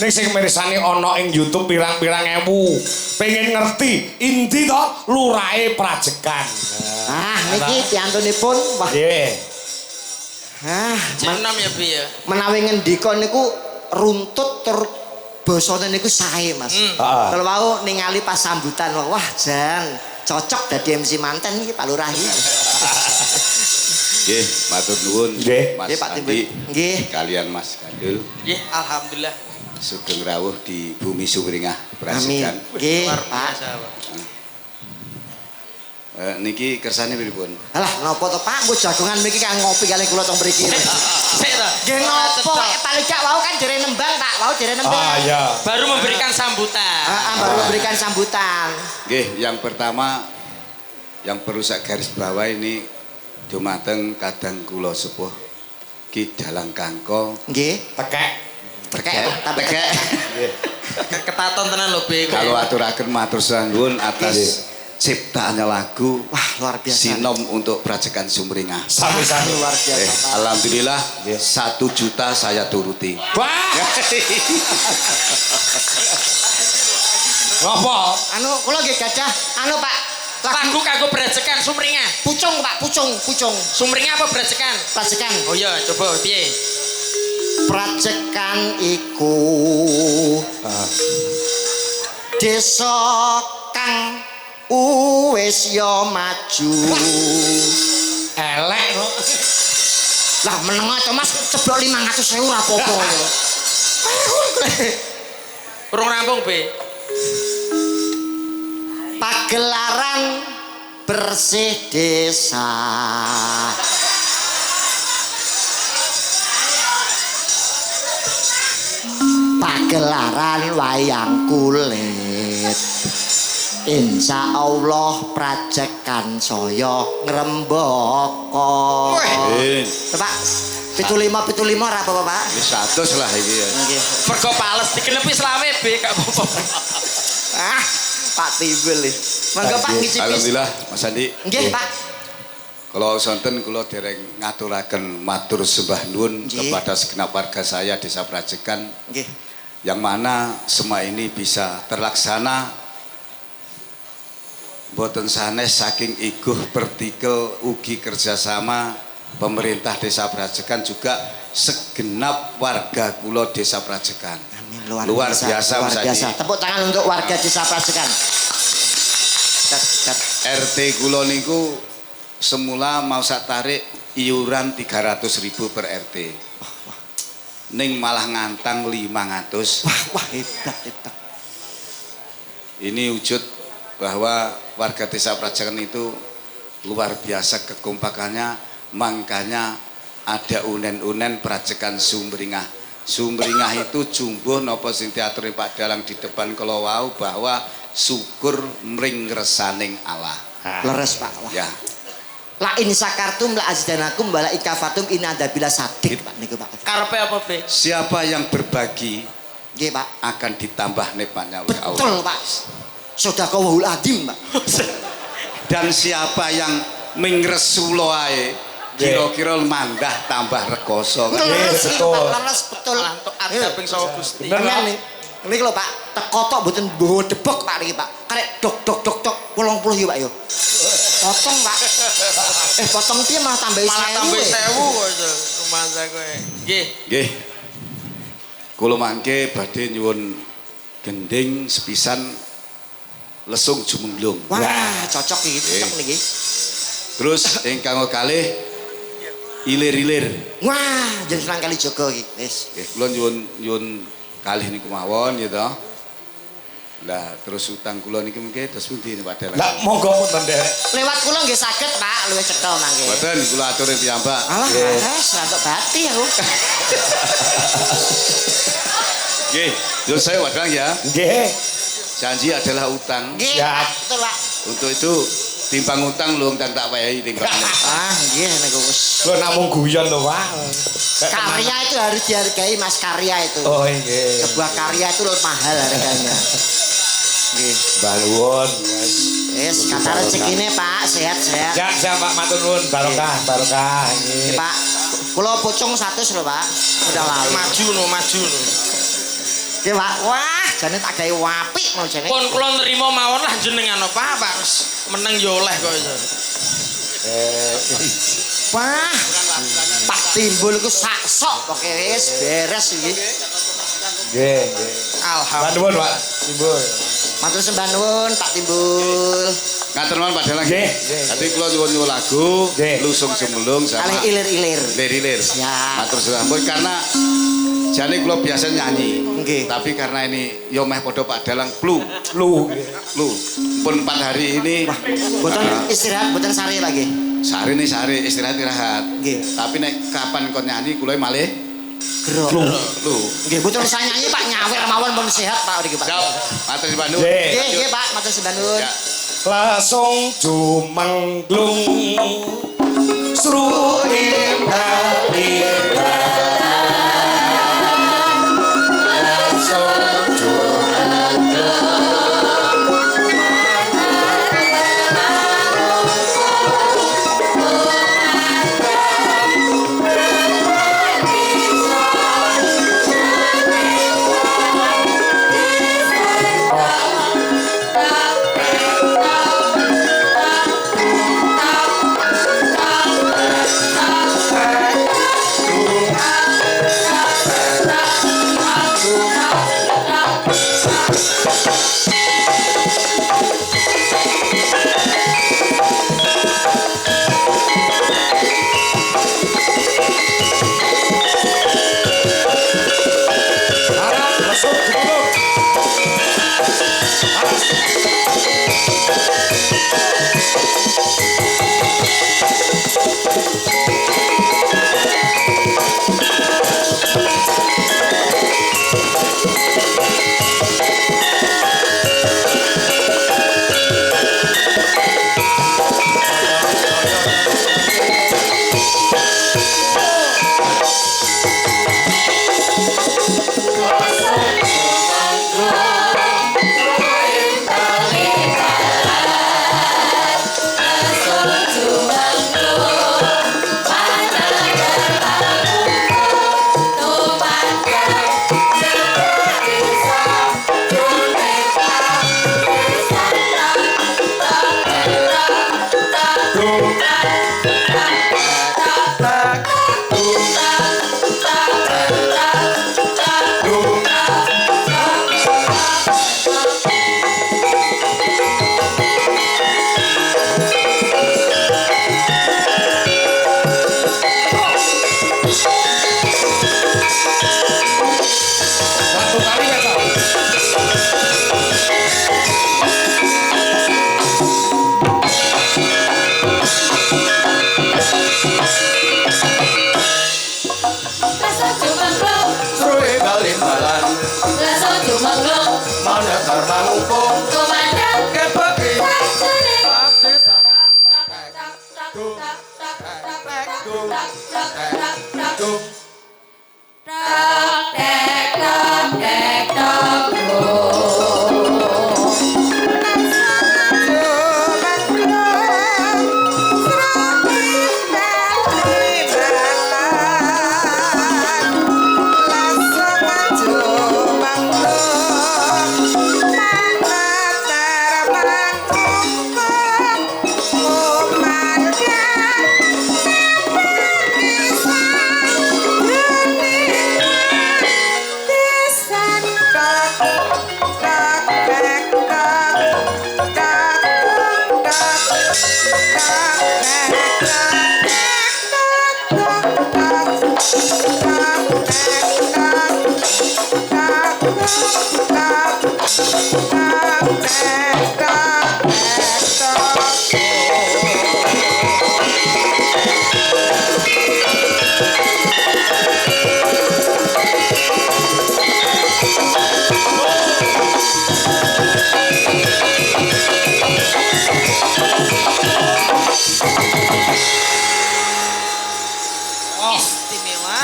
ning sing mirsani ana ing YouTube pirang-pirang ewu. Pengen ngerti inti to lurahe Prajekan. Ah niki piantunipun wah. Nggih. Jeneng ya Bi ya. Menawi ngendika niku runtut tur basane niku sae Mas. Heeh. Kalau mau ningali pas sambutan wah jan cocok dadi MC manten iki Pak Lurah iki. Nggih, matur nuwun Nggih. Mas Nggih Pak Timbul. Andi Nggih. kalian Mas Gandul Nggih, alhamdulillah. sugeng rawuh di bumi Sumringah Amin. Prajekan. Nggih, Luar Pak. biasa, Pak. Niki kersane pripun? Alah napa to Pak, mbok jagongan mriki kan ngopi kali kula teng mriki. Sik ta. Nggih napa paling gak wau kan jere nembang Pak, wau jere nembang. Ah, ya. Baru memberikan sambutan. Baru memberikan sambutan. Nggih, yang pertama yang perlu saya garis bawah ini dumateng kadang kula sepuh Ki Dalang Kangko. Nggih, Tekek. tekek tapi tekek. Ketaton tenan lho Bi. Kalau aturaken matur nuwun atas ciptaannya lagu Wah, luar biasa. Sinom untuk Prajekan Sumringah. Sami-sami. Luar biasa. Pak. Alhamdulillah 1 juta saya turuti. Wah. Ngopo? Anu kula nggih gadah anu Pak. Lagu kanggo Prajekan Sumringah. Pucung Pak, pucung. Sumringah apa Prajekan? Prajekan. Oh iya, coba piye? Prajekan iku desa kang wis ya maju. Elek kok. Lah meneng aja Mas, ceblok 500.000 ora apa-apa. Urung rampung, Bi. Pagelaran bersih desa. Pagelaran wayang kulit. Insya Allah Prajekan saya ngrembaka. Pak, 75 ora apa-apa, Pak? Wis 100 lah iki ya. Nggih. Mergo pales dikenepi selawe, Bi, gak apa-apa. Ah, Pak Timbul. Monggo Pak ngicipi. Alhamdulillah Mas Andi. Nggih, Pak. Kalau sonten kula dereng ngaturaken matur sembah nuwun Nggih. kepada segenap warga saya Desa Prajekan Nggih. yang mana semua ini bisa terlaksana boten sanes saking iguh partikel ugi kerjasama pemerintah Desa Prajekan juga segenap warga kula Desa Prajekan. Amin, Luar biasa, luar Mas biasa. Adi. Tepuk tangan untuk warga Desa Prajekan. RT kula niku semula mau sak tarik iuran 300.000 per RT. Ning malah ngantang 500. Wah, hebat. Ini wujud bahwa warga Desa Prajekan itu luar biasa kekompakannya, makanya ada unen-unen Prajekan Sumringah. Sumringah itu jumbuh napa sing diaturi Pak Dalang di depan kalau wau bahwa syukur mring resaning Allah. Leres Pak. Wah. Ya. La in sakartum la azdanakum wala in kafartum in adzabila sadid Pak niku Pak. Karepe apa, Be? Siapa yang berbagi Nggih Pak. akan ditambah nikmatnya oleh Allah. Betul Pak. Sedekahul adzim Pak. Dan siapa yang mingresulo ae kira-kira mandah tambah rekoso. Leres iki betul. Pak, leres betul. Lantuk ada ping sawo Gusti. Bener, Pak. Niki lho Pak, teko tok mboten mbawa debok Pak niki Pak. Karek dok 80 ya Pak yo. Potong Pak. Potong piye malah tambahi 1000. Malah tambah 1000 kok itu. Rumangsa kowe. Nggih. Nggih. Kula mangke badhe nyuwun gending sepisan lesung jumenglung. Wah, cocok iki, cocok niki. Terus ingkang kalih ilir-ilir. Wah, jeneng Senang Kali Jogo iki. Wis. Nggih, kula nyuwun kalih niku mawon ya to. Lah terus utang kula niki mengke terus pundi Pak Dalang? Lah monggo punten Dek. Lewat kula nggih saged Pak, luwih cetha mangke. Mboten kula aturi piyambak. Alah, wis rantuk bati aku. Nggih, terus saya Pak ya. Nggih. Janji adalah utang. Nggih, Siap. Pak, betul Pak. Untuk itu timbang utang lu tak wayahi timbang. Ah, nggih niku wis. Lo namung guyon lho, Pak. Karya itu harus dihargai Mas, karya itu. Oh, nggih. Sebuah karya itu mahal harganya. Nggih. Mbah nuwun. Wis kata rezekine Pak, sehat-sehat. Siap, Pak, matur nuwun. Barokah. Nggih, Nggih. Pak. Kula pocong 100 lho, Pak. Udah lalu. Maju no. Nggih, Pak. Wah, jane tak gawe apik mau jane. Pun kula nrimo mawon lah jenengan apa Pak. Wis meneng yo oleh kok iso. Wah. Pak Timbul iku sak sok pokoke wis beres iki. Nggih. Alhamdulillah. Nuwun, Pak. Timbul. Matur sembah nuwun Pak Timbul. Ngatur nuwun Pak Dalang. Nggih. Dadi kula nyuwun lagu Nggih. lusung semulung sama Alih ilir-ilir. lir-ilir. Siap. Matur suwun karena jane kula biasa nyanyi. Nggih. Tapi karena ini yo meh padha Pak Dalang flu. Lu. Pun 4 hari ini Boten istirahat, boten sare lagi. sehari istirahat. Nggih. Tapi nek kapan kon nyanyi kula malih Gerok. flu. Nggih, boten usah nyanyi Pak, nyawer mawon pun sehat Pak niki Pak. Siap. Matur sembah nuwun. Nggih. Nggih, Pak, matur sembah nuwun. Ya. Langsung jumenglung seru indah langsung jumenglung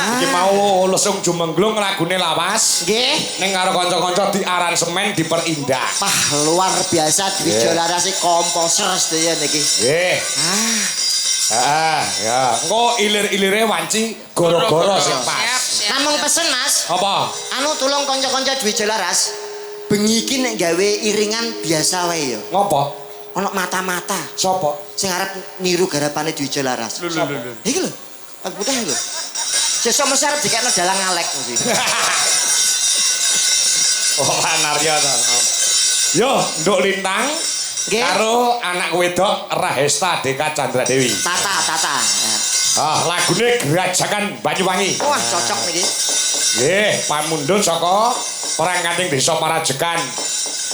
Iki mau lesung jumenglung lagune lawas. Nggih. Ning karo kanca-kanca diaransemen diperindah. Wah, luar biasa Dwijo Laras iki komposer sedaya niki. Nggih. Ya. Engko ilir-ilire wanci goro-goro sing pas. Namung pesen, Mas. Apa? Anu tulung kanca-kanca Dwijo Laras. Bengi iki nek gawe iringan biasa wae ya. Ngopo? Ana mata-mata Sopo? sing arep niru garapane Dwijo Laras. Iki lho. Pak Putih lho. Sesuk mesti arep dikekno dalang ngalek mesti. Oh, Narya to. Yo, Nduk Lintang Nggih. karo anak wedok Rahesta Deka Chandra Dewi. Tata. Lagune Gerajakan Banyuwangi. Wah, cocok niki. Nggih, pamundhut saka Perangkating Desa Parajekan.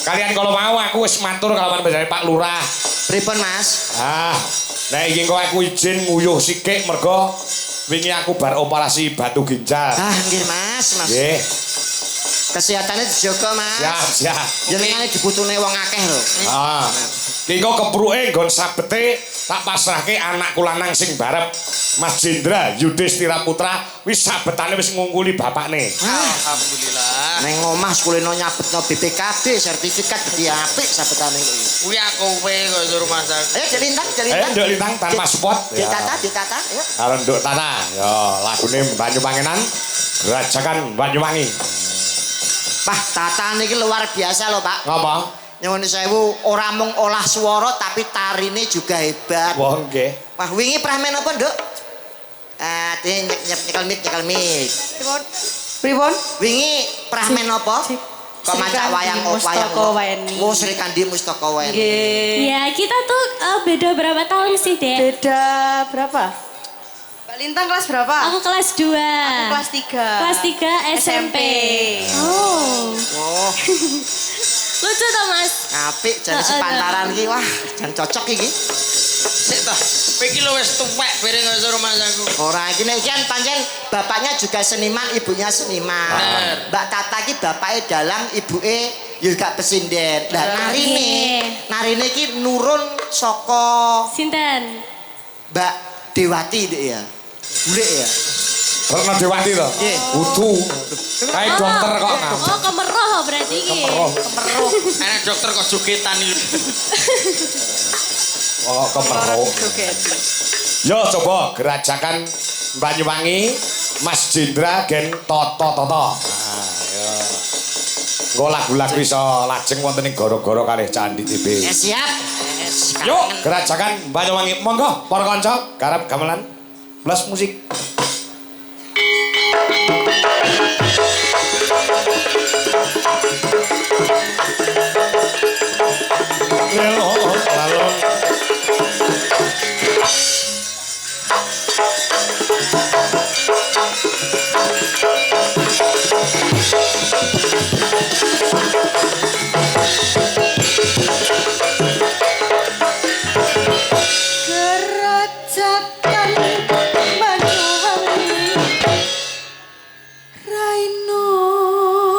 Kalian kalau mau aku wis matur kalawan panjenengan Pak Lurah. Pripun, Mas? Nek iki kok aku izin nguyuh sikik mergo wingi aku bar operasi batu ginjal. Nggih, Mas. Nggih. Kesehatannya dijaga, Mas. Siap. Jenengane dibutuhne wong akeh lho. Iki kok kepruke nggon sabete tak pasrahke anakku lanang sing barep Mas Jendra Yudhistira Putra wis sabetane wis ngungkuli bapakne. Alhamdulillah. Neng omah sekulino nyabetno BPKB sertifikat dadi apik sabetane kuwi. Kuwi aku kowe kok suruh masak. Ayo Jelintang. Nduk Lintang tanpa spot. Ditata. Ayo. Karo Nduk Tanah. Yo, lagune Banyuwangenan Gerajakan Banyuwangi. Wah, Tata niki luar biasa lho, Pak. Ngapa? Nyuwun sewu, ora mung olah swara tapi tarine juga hebat. Wah, nggih. Wah, wingi pramen apa, Nduk? Nyekel mic. Pripun? Wingi pramen apa? Kok maca wayang Mustaka Weni. Oh, Sri Kandi Mustaka Weni. Nggih. Ya, kita tuh beda berapa tahun sih, Dek? Beda berapa? Mbak Lintang kelas berapa? Aku kelas 2. Aku kelas 3. Kelas 3 SMP. Oh. Oh, Lucu toh, Mas? apik jane sepantaran iki. Wah, jan cocok iki. Sik toh. Kowe iki lho wis tuwek bareng karo suruh masakku. Ora iki nek kan pancen bapaknya juga seniman, ibunya seniman. Bener. Mbak Tata iki bapake dalang, ibuke juga pesinden. Lah narine iki nurun saka Sinten? Mbak Dewati Dek ya. Bulik ya. Retno Dewati to? Nggih. Udu. Kayak dokter kok ngam. Oh, kemeroh berarti iki. Kemeruh. Enak dokter kok jogetan iki. Oh, kemeroh. Yo coba Gerajakan Banyuwangi Mas Jendra gen Toto. Nah, yo. Engko lagu-lagu iso lajeng wonten ing gara-gara kalih Candi TV. Ya siap. Yuk, Gerajakan Banyuwangi. Monggo para kanca garap gamelan. Blas musik. Gerajakan Banyuwangi Raino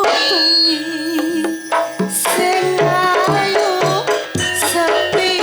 bengi sing ayu sepi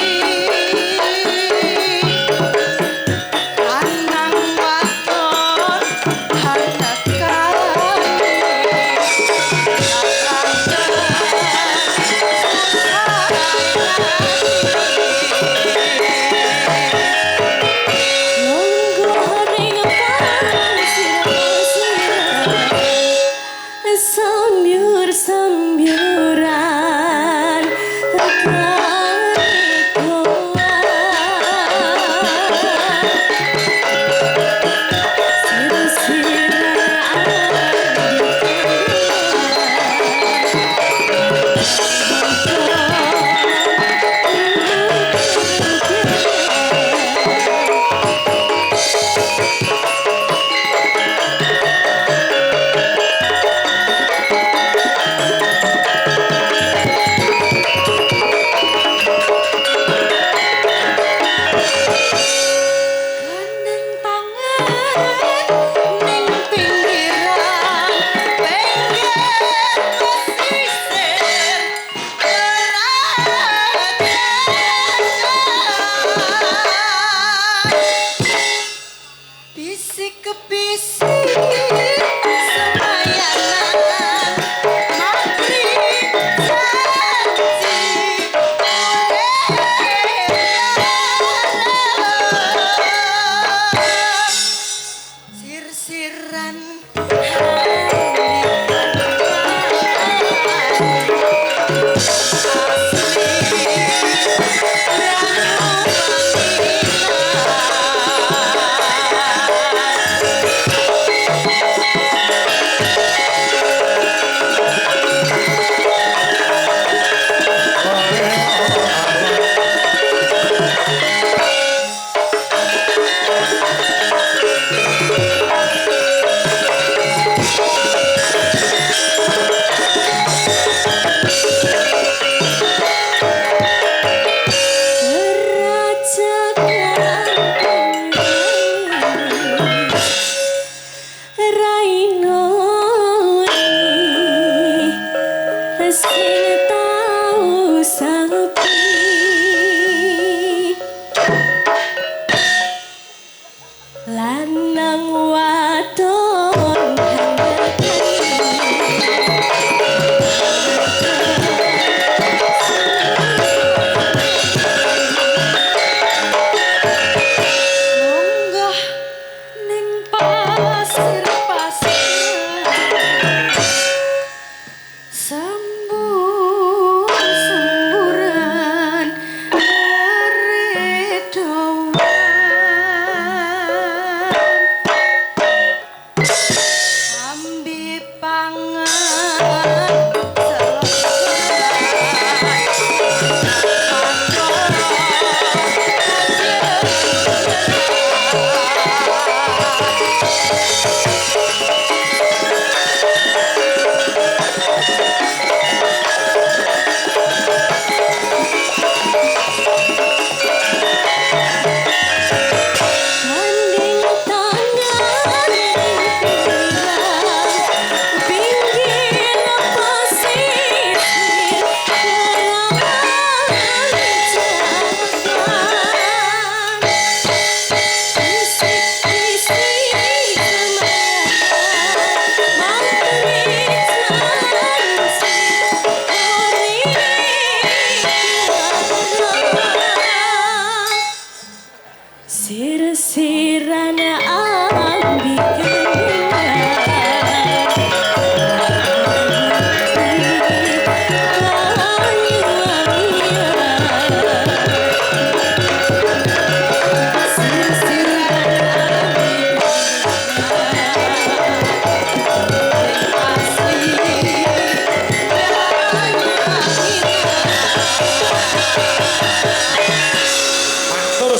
Sir-sirana ambikan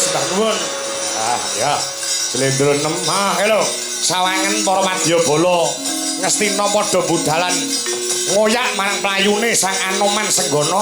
Mbah nuwun. Ah ya. Slendro 6. Ah lho, sawangen para Madyabala ngestina padha budalan ngoyak marang playune Sang Anoman Senggana.